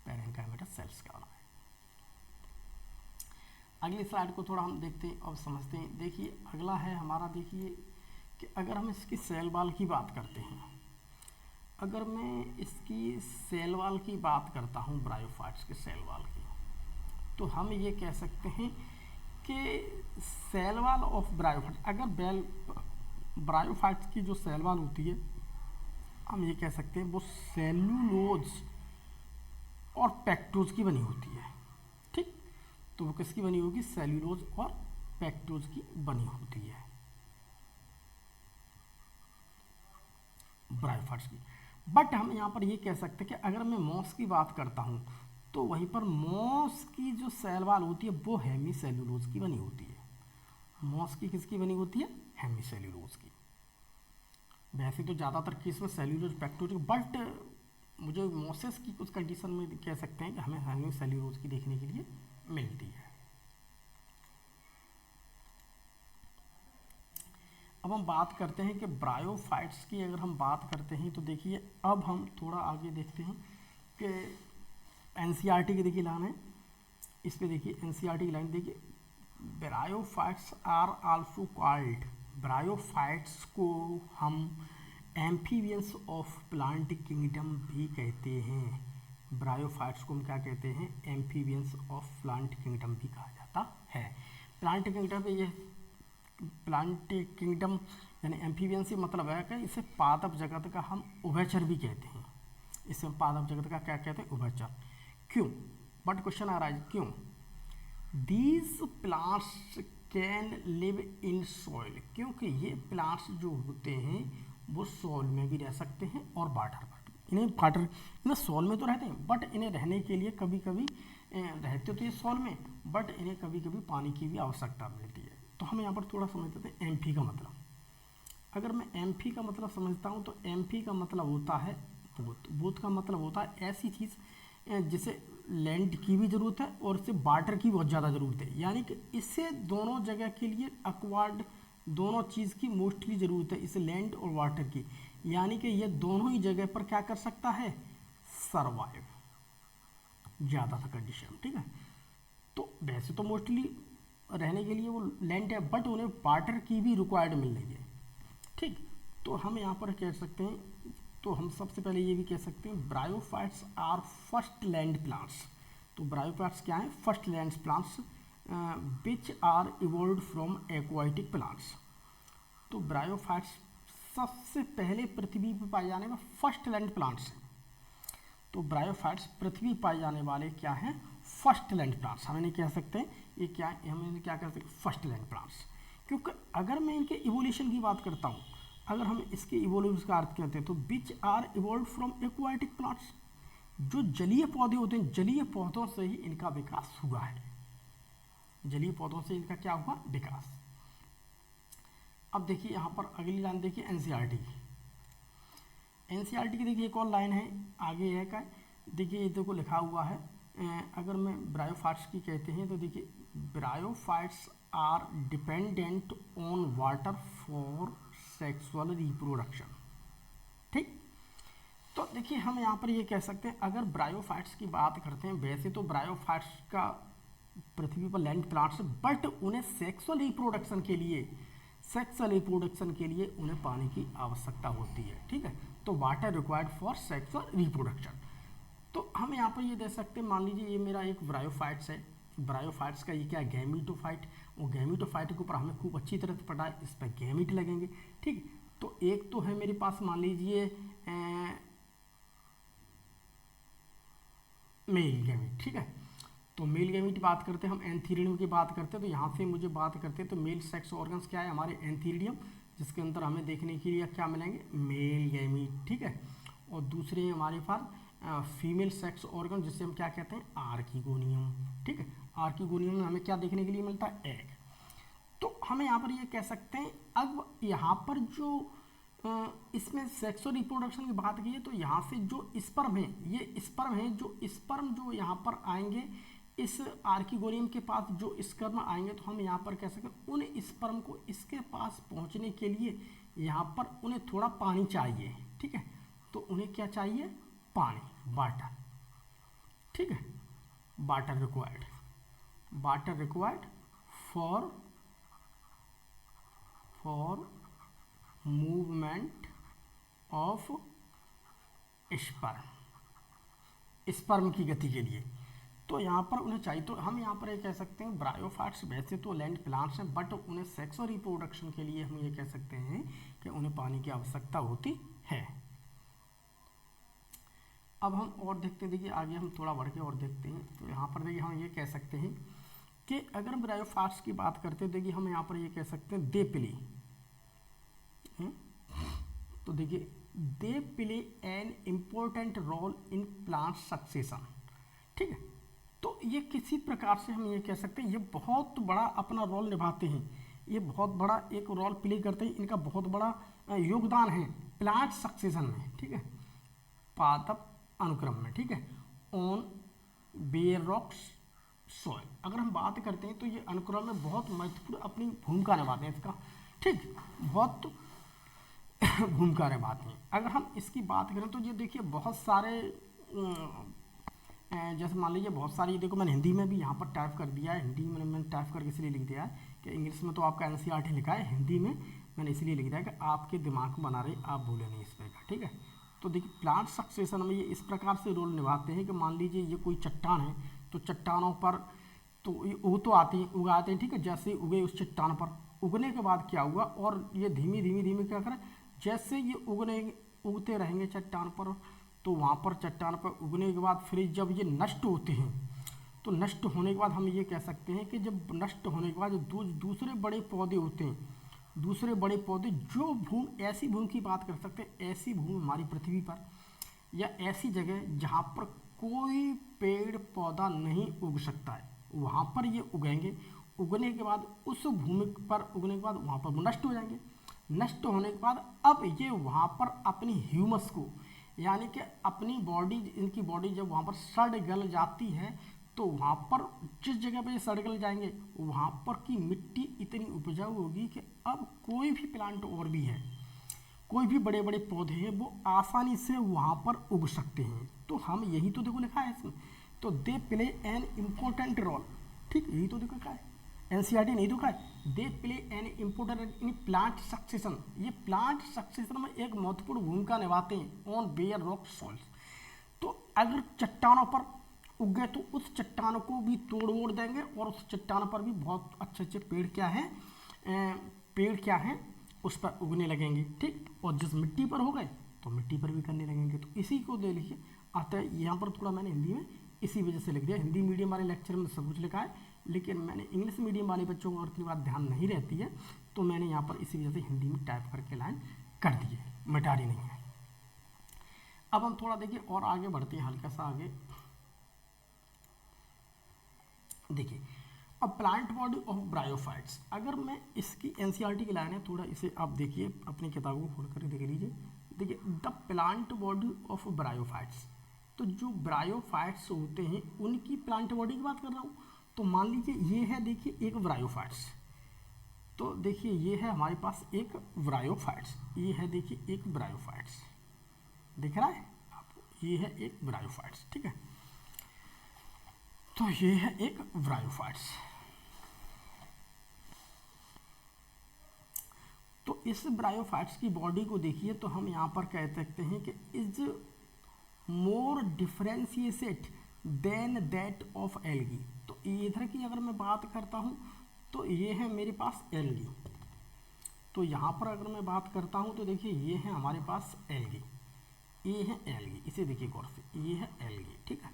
पैरेन्काइमेटस सेल्स का बना है। अगली स्लाइड को थोड़ा हम देखते हैं और समझते हैं। देखिए अगला है हमारा, देखिए कि अगर हम इसकी सेल वॉल की बात करते हैं, अगर मैं इसकी सेल वॉल की बात करता हूँ ब्रायोफाइट्स के सेल वॉल की, तो हम ये कह सकते हैं कि सेल वॉल ऑफ ब्रायोफाइट्स, अगर ब्रायोफाइट्स की जो सेल वॉल होती है हम ये कह सकते हैं वो सेलुलोज और पेक्टोज की बनी होती है, ठीक, तो वो किसकी बनी होगी, सेल्यूलोज और पेक्टोज की बनी होती है ब्रायोफाइट्स की। बट हम यहाँ पर ये कह सकते हैं कि अगर मैं मॉस की बात करता हूँ तो वहीं पर मॉस की जो सेल वॉल होती है वो हेमीसेल्यूलोज की बनी होती है। मॉस की किसकी बनी होती है, हेमीसेल्यूलोज की। वैसे तो ज़्यादातर केस में सेल्यूलोज पेक्टोज, बट मुझे मॉसेस की कुछ कंडीशन में कह सकते हैं कि हमें हेमीसेल्यूलोज की देखने के लिए मिलती है। अब हम बात करते हैं कि ब्रायोफाइट्स की अगर हम बात करते हैं तो देखिए अब हम थोड़ा आगे देखते हैं कि एनसीईआरटी की देखिए लाइन है, इस पे देखिए एनसीईआरटी की लाइन देखिए, bryophytes are also called, bryophytes को हम एम्फीबियंस ऑफ प्लांट किंगडम भी कहते हैं। ब्रायोफाइट्स को हम क्या कहते हैं, एम्फीबियंस ऑफ प्लांट किंगडम भी कहा जाता है। प्लांट किंगडम पे ये प्लांट किंगडम यानी एम्फीबियंस से मतलब है कि इसे पादप जगत का हम उभयचर भी कहते हैं, इसे हम पादप जगत का क्या कहते हैं, उभयचर। क्यों, बट क्वेश्चन आ रहा है क्यों, these plants can live in soil, क्योंकि ये प्लांट्स जो होते हैं वो सॉइल में भी रह सकते हैं और वाटर पर भी। इन्हें सॉइल में तो रहते हैं, बट इन्हें रहने के लिए कभी कभी रहते तो ये सॉइल में, बट इन्हें कभी कभी पानी की भी आवश्यकता मिलती है। तो हम यहाँ पर थोड़ा समझ लेते हैं एम्फी का मतलब। अगर मैं एम्फी का मतलब समझता हूँ तो एम्फी का मतलब होता है बोथ। बोथ का मतलब होता है ऐसी चीज़ जिसे लैंड की भी ज़रूरत है और इससे वाटर की बहुत ज़्यादा ज़रूरत है, यानी कि इससे दोनों जगह के लिए अक्वार्ड दोनों चीज़ की मोस्टली ज़रूरत है, इसे लैंड और वाटर की, यानी कि ये दोनों ही जगह पर क्या कर सकता है, सरवाइव ज़्यादातर कंडीशन। ठीक है, तो वैसे तो मोस्टली रहने के लिए वो लैंड है, बट उन्हें वाटर की भी रिक्वायर्ड मिल रही है। ठीक, तो हम यहाँ पर कह सकते हैं, तो हम सबसे पहले ये भी कह सकते हैं bryophytes are first land plants. तो ब्रायोफाइट्स क्या है, first land plants which are evolve from aquatic plants. तो ब्रायोफाइट्स सबसे पहले पृथ्वी पर पाए जाने वाले फर्स्ट लैंड प्लांट्स हैं। तो ब्रायोफाइट्स पृथ्वी पाए जाने वाले क्या हैं, फर्स्ट लैंड प्लांट्स। हम इन्हें कह सकते हैं ये क्या है, हम इन्हें क्या कह सकते हैं, फर्स्ट लैंड प्लांट्स। क्योंकि अगर मैं इनके इवोल्यूशन की बात करता हूँ, अगर हम इसके इवोल्यूशन का अर्थ कहते हैं तो which are evolve from aquatic plants, जो जलीय पौधे होते हैं, जलीय पौधों से ही इनका विकास हुआ है। जलीय पौधों से इनका क्या हुआ, विकास। अब देखिए यहाँ पर अगली लाइन देखिए एनसीईआरटी की। एनसीईआरटी की देखिए एक और लाइन है आगे है का, देखिए ये देखो लिखा हुआ है, अगर मैं ब्रायोफाइट्स की कहते हैं तो देखिए bryophytes are dependent on water for sexual reproduction. ठीक, तो देखिए हम यहाँ पर ये कह सकते हैं, अगर ब्रायोफाइट्स की बात करते हैं, वैसे तो ब्रायोफाइट्स का पृथ्वी पर लैंड प्लांट्स, बट उन्हें सेक्सुअल रिप्रोडक्शन के लिए उन्हें पानी की आवश्यकता होती है। ठीक है, तो water required for sexual reproduction. तो हम यहाँ पर ये दे सकते हैं, मान लीजिए ये मेरा एक ब्रायोफाइट्स है, ब्रायोफाइट्स का ये क्या है, गैमीटोफाइट। वो गैमीटोफाइट के ऊपर हमें खूब अच्छी तरह से पढ़ा है, इस पर गैमीट लगेंगे। ठीक, तो एक तो है मेरे पास मान लीजिए मेल गैमीट। ठीक है, तो मेल गैमीट की बात करते हैं, हम एंथीरिडियम की बात करते हैं, तो यहाँ से मुझे बात करते हैं तो मेल सेक्स ऑर्गन्स क्या है हमारे एंथीरिडियम, जिसके अंदर हमें देखने के लिए क्या मिलेंगे, मेल गैमीट। ठीक है, और दूसरे हमारे पास फीमेल सेक्स ऑर्गन जिसे हम क्या कहते हैं, आर्किगोनियम। ठीक है, आर्किगोनियम में हमें क्या देखने के लिए मिलता है, एग। तो हमें यहाँ पर ये कह सकते हैं, अब यहाँ पर जो इसमें सेक्सुअल रिप्रोडक्शन की बात की है, तो यहाँ से जो स्पर्म है, ये स्पर्म है, जो स्पर्म जो यहाँ पर आएंगे इस आर्किगोनियम के पास, जो स्पर्म आएंगे, तो हम यहाँ पर कह सकते हैं उन स्पर्म को इसके पास पहुँचने के लिए यहाँ पर उन्हें थोड़ा पानी चाहिए। ठीक है, तो उन्हें क्या चाहिए, पानी, वाटर। ठीक है, water required for movement of sperm की गति के लिए। तो यहाँ पर उन्हें चाहिए, तो हम यहाँ पर ये कह सकते हैं ब्रायोफाइट्स वैसे तो लैंड प्लांट्स हैं, बट उन्हें सेक्स और रिप्रोडक्शन के लिए हम ये कह सकते हैं कि उन्हें पानी की आवश्यकता होती है। अब हम और देखते हैं, देखिए आगे हम थोड़ा बढ़ के और देखते हैं, तो यहाँ पर देखिए हम ये कह सकते हैं कि अगर ब्रायोफाइट्स की बात करते हैं, देखिए हम यहाँ पर ये कह सकते हैं दे प्ले, तो देखिए they play an important role in plant succession. ठीक है, तो ये किसी प्रकार से हम ये कह सकते हैं ये बहुत बड़ा अपना रोल निभाते हैं, ये बहुत बड़ा एक रोल प्ले करते हैं, इनका बहुत बड़ा योगदान है प्लांट सक्सेशन में। ठीक है, पादप अनुक्रम में। ठीक है, ऑन बेयर रॉक्स सॉइल, अगर हम बात करते हैं तो ये अनुक्रम में बहुत महत्वपूर्ण अपनी भूमिका निभाते हैं इसका। ठीक, बहुत भूमिका निभाते हैं। अगर हम इसकी बात करें तो ये देखिए बहुत सारे जैसे मान लीजिए बहुत सारी, देखो मैंने हिंदी में भी यहाँ पर टाइप कर दिया है, हिंदी में मैंने टाइप करके इसलिए लिख दिया है कि इंग्लिश में तो आपका एनसीईआरटी लिखा है, हिंदी में मैंने इसलिए लिख दिया है कि आपके दिमाग में बना रहे, आप भूले नहीं इस पर का। ठीक है, तो देखिए प्लांट सक्सेशन में ये इस प्रकार से रोल निभाते हैं कि मान लीजिए ये कोई चट्टान है, तो चट्टानों पर तो ये उग तो आती हैं, उगाते हैं। ठीक है, जैसे उगे उस चट्टान पर, उगने के बाद क्या हुआ, और ये धीमे धीमे क्या करें, जैसे ये उगते रहेंगे चट्टान पर, तो वहाँ पर चट्टान पर उगने के बाद फिर जब ये नष्ट होते हैं, तो नष्ट होने के बाद हम ये कह सकते हैं कि जब नष्ट होने के बाद जो दूसरे बड़े पौधे होते हैं, दूसरे बड़े पौधे जो भूमि, ऐसी भूमि की बात कर सकते हैं, ऐसी भूमि हमारी पृथ्वी पर या ऐसी जगह जहाँ पर कोई पेड़ पौधा नहीं उग सकता है, वहाँ पर ये उगेंगे। उगने के बाद उस भूमि पर उगने के बाद वहाँ पर वो नष्ट हो जाएंगे। नष्ट होने के बाद अब ये वहाँ पर अपनी ह्यूमस को, यानी कि अपनी बॉडी, इनकी बॉडी जब वहाँ पर सड़ गल जाती है तो वहाँ पर जिस जगह पे ये सड़ गल जाएंगे वहाँ पर की मिट्टी इतनी उपजाऊ होगी कि अब कोई भी प्लांट और भी है, कोई भी बड़े बड़े पौधे हैं वो आसानी से वहाँ पर उग सकते हैं। तो हम यही तो देखो लिखा है इसमें, तो they play an important role, ठीक, यही तो देखो लिखा है, एनसीईआरटी नहीं तो लिखा है, दे play an important in plant succession, ये प्लांट सक्सेशन में एक महत्वपूर्ण भूमिका निभाते हैं ऑन बेयर रॉक सॉइल्स। तो अगर चट्टानों पर उग गए तो उस चट्टानों को भी तोड़ मोड़ देंगे और उस चट्टानों पर भी बहुत अच्छे अच्छे पेड़ क्या हैं, पेड़ क्या हैं उस पर उगने लगेंगे, ठीक। और जिस मिट्टी पर हो गए तो मिट्टी पर भी करने लगेंगे। तो इसी को दे लिखिए। अतः यहाँ पर थोड़ा मैंने हिंदी में इसी वजह से लिख दिया, हिंदी मीडियम वाले लेक्चर में सब कुछ लिखा है, लेकिन मैंने इंग्लिश मीडियम वाले बच्चों को और इतनी बात ध्यान नहीं रहती है तो मैंने यहाँ पर इसी वजह से हिंदी में टाइप करके लाइन कर दी है, मिटा रही नहीं है। अब हम थोड़ा देखिए और आगे बढ़ते हैं, हल्का सा आगे देखिए। अब प्लांट बॉडी ऑफ ब्रायोफाइट्स, अगर मैं इसकी एनसीईआरटी की लाइन है, थोड़ा इसे आप देखिए, अपनी किताबों को खोल कर देख लीजिए। देखिए the plant body of bryophytes, तो जो ब्रायोफाइट्स होते हैं उनकी प्लांट बॉडी की बात कर रहा हूँ। तो मान लीजिए ये है, देखिए एक ब्रायोफाइट्स, तो देखिए ये है हमारे पास एक ब्रायोफाइट्स, ये है देखिए एक ब्रायोफाइट्स, दिख रहा है आपको, ये है एक ब्रायोफाइट्स, ठीक है। तो ये है एक ब्रायोफाइट्स। तो इस ब्रायोफाइट्स की बॉडी को देखिए तो हम यहाँ पर कह सकते हैं कि is more differentiated than that of algae. तो इधर की अगर मैं बात करता हूँ तो ये है मेरे पास एल्गी, तो यहाँ पर अगर मैं बात करता हूँ तो देखिए ये है हमारे पास एल्गी, ये है एल्गी, इसे देखिए गौर से, ये है एल्गी, ठीक है।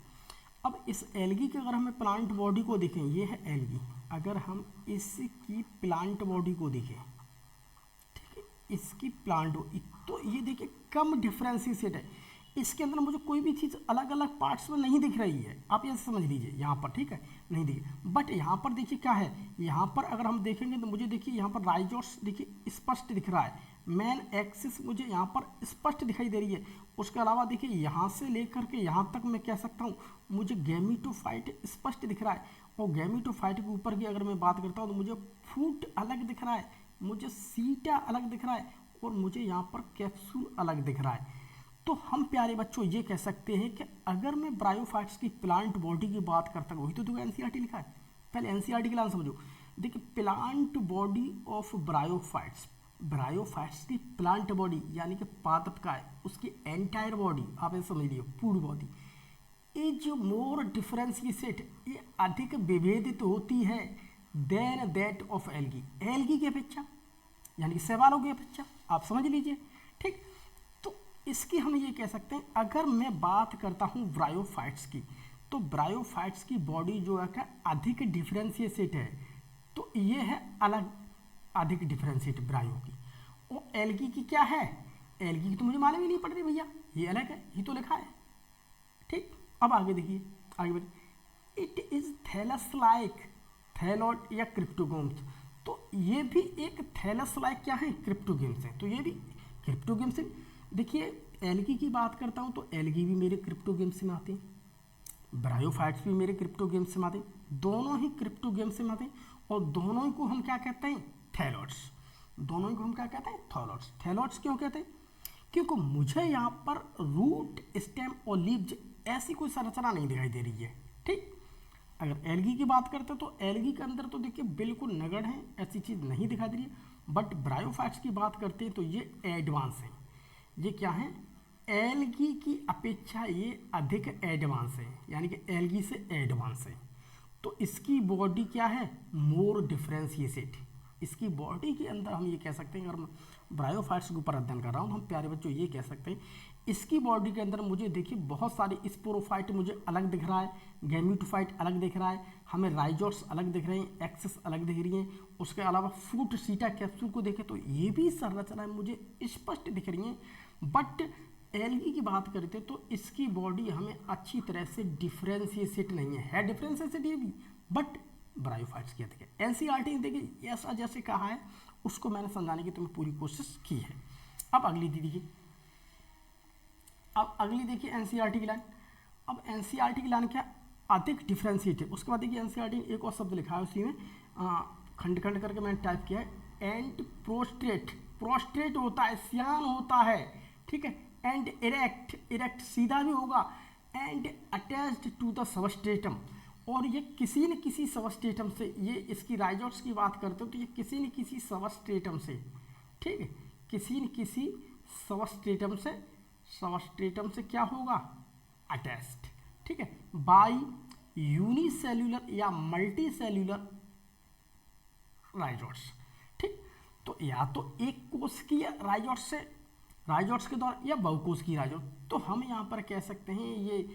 अब इस एल्गी के अगर हमें प्लांट बॉडी को देखें, ये है एल्गी, अगर हम इसकी प्लांट बॉडी को देखें, ठीक है, इसकी प्लांट तो ये देखिए कम डिफरेंशिएटेड है, इसके अंदर मुझे कोई भी चीज़ अलग अलग पार्ट्स में नहीं दिख रही है, आप ये समझ लीजिए यहाँ पर, ठीक है, नहीं दिखे। बट यहाँ पर देखिए क्या है, यहाँ पर अगर हम देखेंगे तो मुझे देखिए यहाँ पर राइजोस देखिए स्पष्ट दिख रहा है, मेन एक्सिस मुझे यहाँ पर स्पष्ट दिखाई दे रही है। उसके अलावा देखिए यहाँ से लेकर के यहाँ तक मैं कह सकता हूँ मुझे गैमीटोफाइट स्पष्ट दिख रहा है, और गैमीटोफाइट के ऊपर की अगर मैं बात करता हूँ तो मुझे फूट अलग दिख रहा है, मुझे सीटा अलग दिख रहा है, और मुझे यहाँ पर कैप्सूल अलग दिख रहा है। तो हम प्यारे बच्चों ये कह सकते हैं कि अगर मैं ब्रायोफाइट्स की प्लांट बॉडी की बात करता हूँ, वही तो एनसीईआरटी लिखा है, पहले एनसीईआरटी की लाइन समझो। देखिए plant body of bryophytes, bryophytes की प्लांट बॉडी यानी कि पादपकाय, उसकी एंटायर बॉडी आप ऐसे समझ लीजिए, पूर्ण बॉडी इज मोर डिफरेंशिएटेड, ये अधिक विभेदित होती है than that of algae, algae की अपेक्षा, यानी कि शैवालों की अपेक्षा, आप समझ लीजिए, ठीक। तो इसकी हम ये कह सकते हैं, अगर मैं बात करता हूँ ब्रायोफाइट्स की, तो ब्रायोफाइट्स की बॉडी जो है क्या अधिक डिफरेंशिएटेड है, तो ये है अलग अधिक डिफरेंशिएट ब्रायो की। और एल्गी की क्या है, एल्गी की तो मुझे मालूम ही नहीं पड़ रही भैया, ये अलग है, ये तो लिखा है, ठीक। अब आगे देखिए, आगे बढ़िए, it is thallus like, thalloid या क्रिप्टोगेम्स, तो ये भी एक थैलस लाइक क्या है, क्रिप्टोगेम्स है, तो ये भी क्रिप्टोगेम्स है। देखिए एल्गी की बात करता हूँ तो एल्गी भी मेरे क्रिप्टोगेम्स में आते हैं, ब्रायोफाइट्स भी मेरे क्रिप्टोगेम्स में आते हैं, दोनों ही क्रिप्टोगेम्स में आते हैं, और दोनों ही को हम क्या कहते हैं, थैलॉइड्स, दोनों ही को हम क्या कहते हैं, थैलॉइड्स। थैलॉइड्स क्यों कहते हैं, क्योंकि मुझे यहाँ पर रूट, स्टेम और लीव्स ऐसी कोई संरचना नहीं दिखाई दे रही है, ठीक। अगर एल्गी की बात करते हैं तो एल्गी के अंदर तो देखिए बिल्कुल नगड़ है, ऐसी चीज़ नहीं दिखाई दे रही है। बट ब्रायोफाइट्स की बात करते हैं तो ये एडवांस है, ये क्या है, एल्गी की अपेक्षा ये अधिक एडवांस है, यानी कि एल्गी से एडवांस है। तो इसकी बॉडी क्या है, मोर डिफरेंशिएटेड, इसकी बॉडी के अंदर हम ये कह सकते हैं, अगर मैं ब्रायोफाइट्स के ऊपर अध्ययन कर रहा हूँ तो हम प्यारे बच्चों ये कह सकते हैं इसकी बॉडी के अंदर मुझे देखिए बहुत सारे स्पोरोफाइट मुझे अलग दिख रहा है, गैमेटोफाइट अलग दिख रहा है, हमें राइजोट्स अलग दिख रहे हैं, एक्सेस अलग दिख रही हैं। उसके अलावा फ्रूट सीटा कैप्सूल को देखें तो ये भी संरचनाएं मुझे स्पष्ट दिख रही हैं। बट एल्गी की बात करते तो इसकी बॉडी हमें अच्छी तरह से डिफ्रेंशिएट नहीं है डिफ्रेंशिएट ये भी, बट ब्रायोफाइट्स की देखिए एनसीईआरटी ने देखिए ऐसा जैसे कहा है उसको मैंने समझाने की तुम्हें पूरी कोशिश की है। अब अगली देखिए, अब अगली देखिए एनसीईआरटी की लाइन। अब एनसीईआरटी की लाइन क्या, अधिक डिफ्रेंशिएट है। उसके बाद देखिए एनसीईआरटी ने एक और शब्द लिखा है उसी में, खंड खंड करके मैंने टाइप किया है, एंड प्रोस्ट्रेट, प्रोस्ट्रेट होता है सियान होता है, ठीक है, एंड इरेक्ट, इरेक्ट सीधा भी होगा, and attached to the substratum, और ये किसी न किसी सबस्ट्रेटम से, ये इसकी राइजोट्स की बात करते हो तो ये किसी न किसी सबस्ट्रेटम से, ठीक है, किसी न किसी सबस्ट्रेटम से, सबस्ट्रेटम से क्या होगा, अटैच्ड, ठीक है, बाय यूनिसेल्यूलर या मल्टी सेल्यूलर राइजोट्स, ठीक। तो या तो एक कोशिकीय राइजोट्स से, राइजोट्स के द्वारा, या बहुकोशिकीय राइजोट। तो हम यहाँ पर कह सकते हैं ये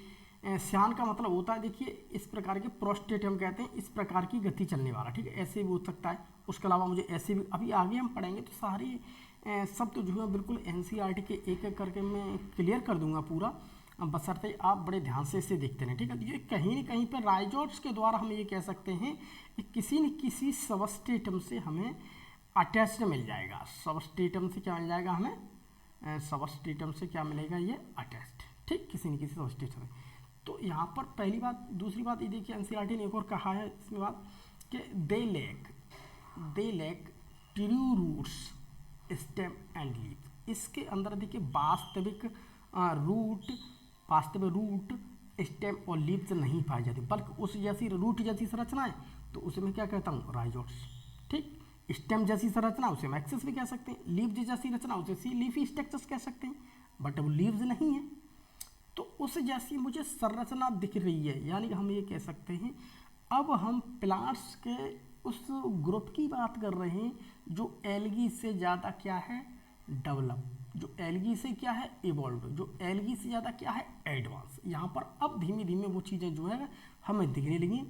श्यान का मतलब होता है देखिए इस प्रकार के प्रोस्टेट हम कहते हैं इस प्रकार की गति चलने वाला, ठीक है, ऐसे भी हो सकता है। उसके अलावा मुझे ऐसे भी, अभी आगे हम पढ़ेंगे तो सारी शब्द जो है बिल्कुल एनसीईआरटी के एक एक करके मैं क्लियर कर दूंगा पूरा, बशर्ते आप बड़े ध्यान से इसे देखते हैं, ठीक है। ये कहीं न कहीं पर राइजोट्स के द्वारा हम ये कह सकते हैं कि किसी न किसी सबस्ट्रेटम से हमें अटैच्ड मिल जाएगा, सबस्ट्रेटम से क्या मिल जाएगा हमें, सबस्ट्रेटम से क्या मिलेगा, ये अटैच्ड, ठीक, किसी न किसी सबस्ट्रेटम में। तो यहाँ पर पहली बात। दूसरी बात ये देखिए एनसीईआरटी ने एक और कहा है इसमें बात कि they lack true roots, stem and leaf. इसके अंदर देखिए वास्तविक रूट, स्टेम और लीव्स नहीं पाई जाती, बल्कि उस जैसी रूट जैसी संरचना है तो उसे मैं क्या कहता हूँ, राइजोट्स, ठीक। स्टेम जैसी संरचना उसे हम एक्सेस भी कह सकते हैं, लीव्स जैसी रचना उसे लीफी स्ट्रक्चर्स कह सकते हैं, बट वो लीव्स नहीं है। तो उस जैसी मुझे संरचना दिख रही है, यानी कि हम ये कह सकते हैं अब हम प्लांट्स के उस ग्रुप की बात कर रहे हैं जो एल्गी से ज़्यादा क्या है, डेवलप, जो एल्गी से क्या है, इवॉल्व, जो एल्गी से ज़्यादा क्या है, एडवांस। यहाँ पर अब धीमे धीमे वो चीज़ें जो है हमें दिखने लगी।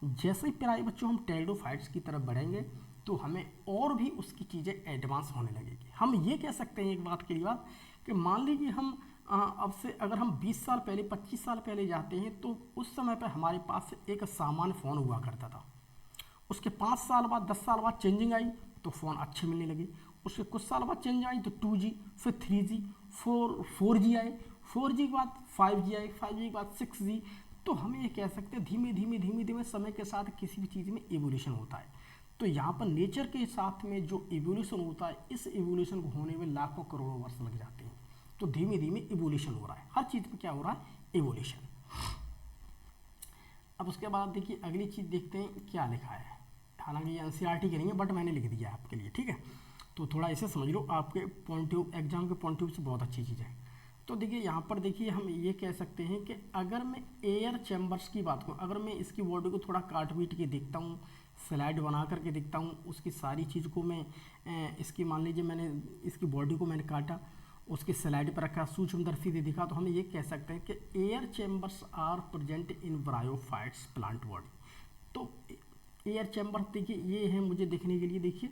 जैसे ही प्यारे बच्चों हम टेरिडोफाइट्स की तरफ बढ़ेंगे तो हमें और भी उसकी चीज़ें एडवांस होने लगेगी। हम ये कह सकते हैं एक बात के लिए बात कि मान लीजिए हम अब से अगर हम 20 साल पहले 25 साल पहले जाते हैं तो उस समय पर हमारे पास एक सामान्य फ़ोन हुआ करता था। उसके 5 साल बाद 10 साल बाद चेंजिंग आई तो फ़ोन अच्छे मिलने लगे। उसके कुछ साल बाद चेंज आई तो 2G, फिर 3G, 4G आए, 4G के बाद 5G आए, 5G के बाद 6G। तो हम ये कह सकते हैं धीमे धीमे समय के साथ किसी भी चीज़ में एवोल्यूशन होता है। तो यहाँ पर नेचर के साथ में जो एवोल्यूशन होता है, इस एवोल्यूशन को होने में लाखों करोड़ों वर्ष लग जाते हैं। तो धीमे धीमे इवोल्यूशन हो रहा है, हर चीज़ में क्या हो रहा है, इवोल्यूशन। अब उसके बाद देखिए अगली चीज़ देखते हैं क्या लिखा है। हालांकि ये एनसीईआरटी की नहीं है बट मैंने लिख दिया है आपके लिए, ठीक है। तो थोड़ा इसे समझ लो, आपके पॉइंट ऑफ एग्जाम के पॉइंट ऑफ व्यू से बहुत अच्छी चीज़ है। तो देखिए यहाँ पर देखिए हम ये कह सकते हैं कि अगर मैं एयर चैम्बर्स की बात करूँ, अगर मैं इसकी बॉडी को थोड़ा काट पीट के देखता हूँ, स्लाइड बना करके देखता हूँ, उसकी सारी चीज़ को मैं इसकी मान लीजिए मैंने इसकी बॉडी को मैंने काटा, उसकी स्लाइड पर रखा, सूक्ष्मदर्शी से दिखा, तो हम ये कह सकते हैं कि air chambers are present in bryophytes plant body. तो एयर चैम्बर देखिए ये है मुझे देखने के लिए, देखिए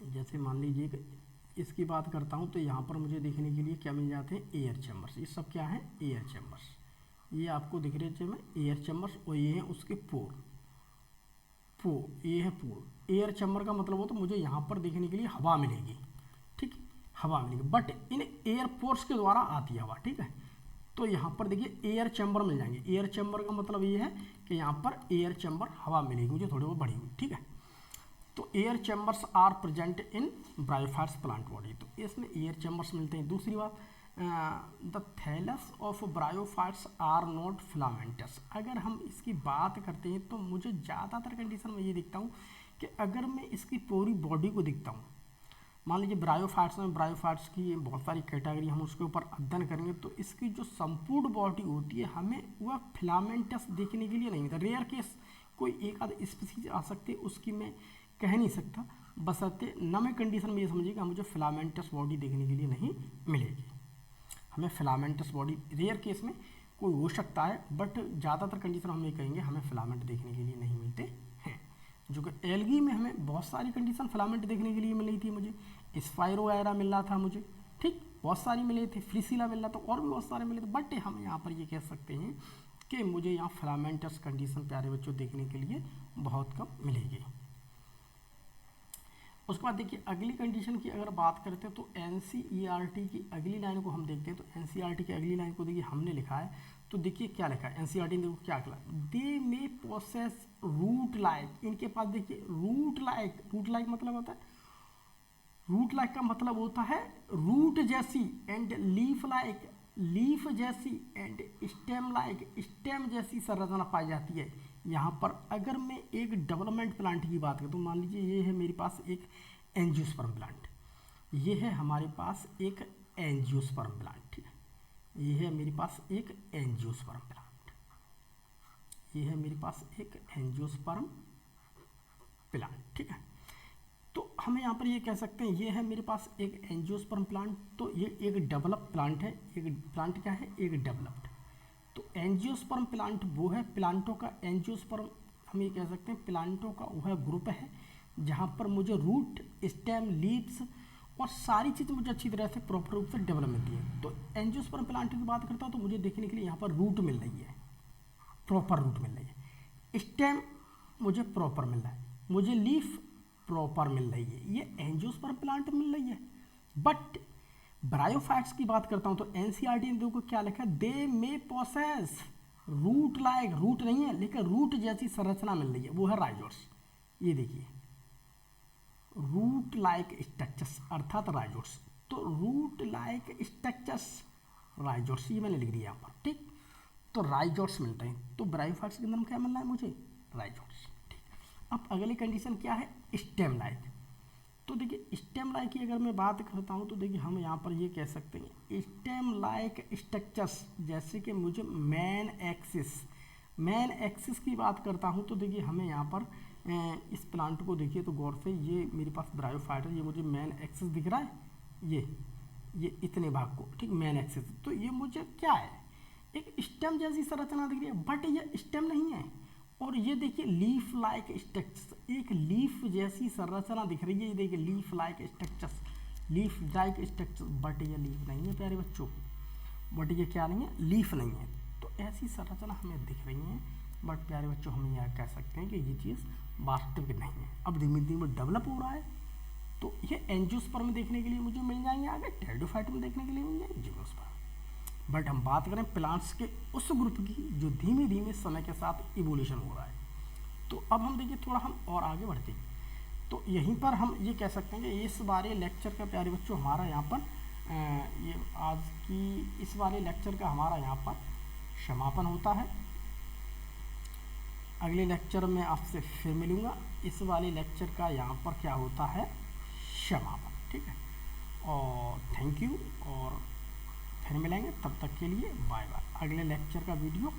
जैसे मान लीजिए इसकी बात करता हूँ तो यहाँ पर मुझे देखने के लिए क्या मिल जाते हैं, एयर चैम्बर्स। ये सब क्या है, एयर चैम्बर्स। ये आपको दिख रहे थे एयर चैम्बर्स, और ये हैं उसके पोर, ये है पोर। एयर चैम्बर का मतलब हो तो मुझे यहाँ पर देखने के लिए हवा मिलेगी, ठीक, हवा मिलेगी, बट इन एयर पोर्स के द्वारा आती है हवा, ठीक है। तो यहाँ पर देखिए एयर चैम्बर मिल जाएंगे। एयर चैम्बर का मतलब ये है कि यहाँ पर एयर चैम्बर हवा मिलेगी मुझे थोड़ी बहुत बड़ी हुई, ठीक है। तो air chambers are present in bryophytes plant body, तो इसमें एयर चैम्बर्स मिलते हैं। दूसरी बात, the thallus of bryophytes are not filamentous. अगर हम इसकी बात करते हैं तो मुझे ज़्यादातर कंडीशन में ये दिखता हूँ कि अगर मैं इसकी पूरी बॉडी को देखता हूँ, मान लीजिए ब्रायोफाइट्स में, ब्रायोफाइट्स की बहुत सारी कैटेगरी हम उसके ऊपर अध्ययन करेंगे, तो इसकी जो संपूर्ण बॉडी होती है हमें वह फिलामेंटस देखने के लिए नहीं मिलता। रेयर केस कोई एक आध स्पीसीज आ सकते, उसकी मैं कह नहीं सकता, बशर्ते न मैं कंडीशन में ये समझिएगा मुझे फिलामेंटस बॉडी देखने के लिए नहीं मिलेगी। हमें फिलामेंटस बॉडी रेयर केस में कोई हो सकता है, बट ज़्यादातर कंडीशन हम ये कहेंगे हमें फिलामेंट देखने के लिए नहीं मिलते हैं। जो कि एल्गी में हमें बहुत सारी कंडीशन फिलामेंट देखने के लिए मिल रही थी, मुझे स्पाइरो एरा मिल रहा था मुझे, ठीक, बहुत सारी मिले थे, फ्रिसिला मिल रहा था, और भी बहुत सारे मिले थे, बट हम यहाँ पर ये कह सकते हैं कि मुझे यहाँ फिलामेंटस कंडीशन प्यारे बच्चों देखने के लिए बहुत कम मिलेगी। उसके बाद देखिए अगली कंडीशन की अगर बात करते हैं तो NCERT की अगली लाइन को हम देखते हैं। तो NCERT की अगली लाइन को देखिए हमने लिखा है, तो देखिए क्या लिखा है NCERT ने, देखो क्या लिखा, दे मे पोसेस रूट लाइक, इनके पास देखिए रूट लाइक मतलब होता है, रूट लाइक का मतलब होता है रूट जैसी, एंड लीफ जैसी, एंड स्टेम लाइक, स्टेम जैसी संरचना पाई जाती है। यहाँ पर अगर मैं एक डेवलपमेंट प्लांट की बात करूँ तो मान लीजिए ये है मेरे पास एक एंजियोस्पर्म प्लांट, ये है हमारे पास एक एंजियोस्पर्म प्लांट, ठीक है, ये है मेरे पास एक एंजियोस्पर्म प्लांट, ये है मेरे पास एक एंजियोस्पर्म प्लांट, ठीक है। तो हम यहाँ पर ये कह सकते हैं ये है मेरे पास एक एंजियोस्पर्म प्लांट, तो ये एक डेवलप प्लांट है, एक प्लांट क्या है, एक डेवलप्ड। तो एंजियोस्पर्म प्लांट वो है, प्लांटों का एंजियोस्पर्म हम ये कह सकते हैं प्लांटों का वह ग्रुप है जहाँ पर मुझे रूट, स्टेम, लीव्स और सारी चीज़ मुझे अच्छी तरह से प्रॉपर रूप से डेवलप मिलती है। तो एंजियोस्पर्म प्लांट की बात करता हूँ तो मुझे देखने के लिए यहाँ पर रूट मिल रही है, प्रॉपर रूट मिल रही है, स्टेम मुझे प्रॉपर मिल रहा है, मुझे लीफ प्रॉपर मिल रही है, ये एंजियोस्पर्म प्लांट मिल रही है। बट ब्रायोफाइट्स की बात करता हूँ तो NCERT ने देखो क्या लिखा है, दे मे पोसेस रूट लाइक, रूट नहीं है लेकिन रूट जैसी संरचना मिल रही है, वो है राइजोट्स। ये देखिए रूट लाइक स्ट्रक्चर्स अर्थात राइजोट्स, तो रूट लाइक स्ट्रक्चर्स राइजोट्स ये मैंने लिख दिया यहाँ पर, ठीक। तो राइजोट्स मिलते हैं, तो ब्रायोफाइट्स के अंदर क्या मिल रहा है मुझे, राइजोट्स, ठीक। अब अगली कंडीशन क्या है, स्टेम लाइक। तो देखिए स्टेम लाइक की अगर मैं बात करता हूँ तो देखिए हम यहाँ पर ये कह सकते हैं स्टेम लाइक स्ट्रक्चर्स, जैसे कि मुझे मेन एक्सिस की बात करता हूँ तो देखिए हमें यहाँ पर इस प्लांट को देखिए तो गौर से, ये मेरे पास ब्रायोफाइट है, ये मुझे मेन एक्सिस दिख रहा है, ये इतने भाग को, ठीक, मेन एक्सिस, तो ये मुझे क्या है, एक स्टेम जैसी संरचना दिख रही है, बट ये स्टेम नहीं है। और ये देखिए लीफ लाइक स्ट्रक्चर्स, एक लीफ जैसी संरचना दिख रही है, ये देखिए लीफ लाइक स्ट्रक्चर्स, बट ये लीफ नहीं है प्यारे बच्चों, बट ये क्या नहीं है, लीफ नहीं है। तो ऐसी संरचना हमें दिख रही है, बट प्यारे बच्चों हम यह कह सकते हैं कि ये चीज़ वास्तविक नहीं है। अब धीमे धीमे डेवलप हो रहा है, तो ये एंजियोस्पर्म देखने के लिए मुझे मिल जाएंगे, आगे टेरिडोफाइट में देखने के लिए मिल जाएंगे जिम्नोस्पर्म। बट हम बात करें प्लांट्स के उस ग्रुप की जो धीमे धीमे समय के साथ इवोल्यूशन हो रहा है। तो अब हम देखिए थोड़ा हम और आगे बढ़ते हैं, तो यहीं पर हम ये कह सकते हैं कि इस बारे लेक्चर का प्यारे बच्चों हमारा यहाँ पर ये आज की इस वाले लेक्चर का हमारा यहाँ पर समापन होता है। अगले लेक्चर में आपसे फिर मिलूँगा, इस वाले लेक्चर का यहाँ पर क्या होता है, समापन, ठीक है। और थैंक यू, और फिर मिलेंगे, तब तक के लिए बाय बाय। अगले लेक्चर का वीडियो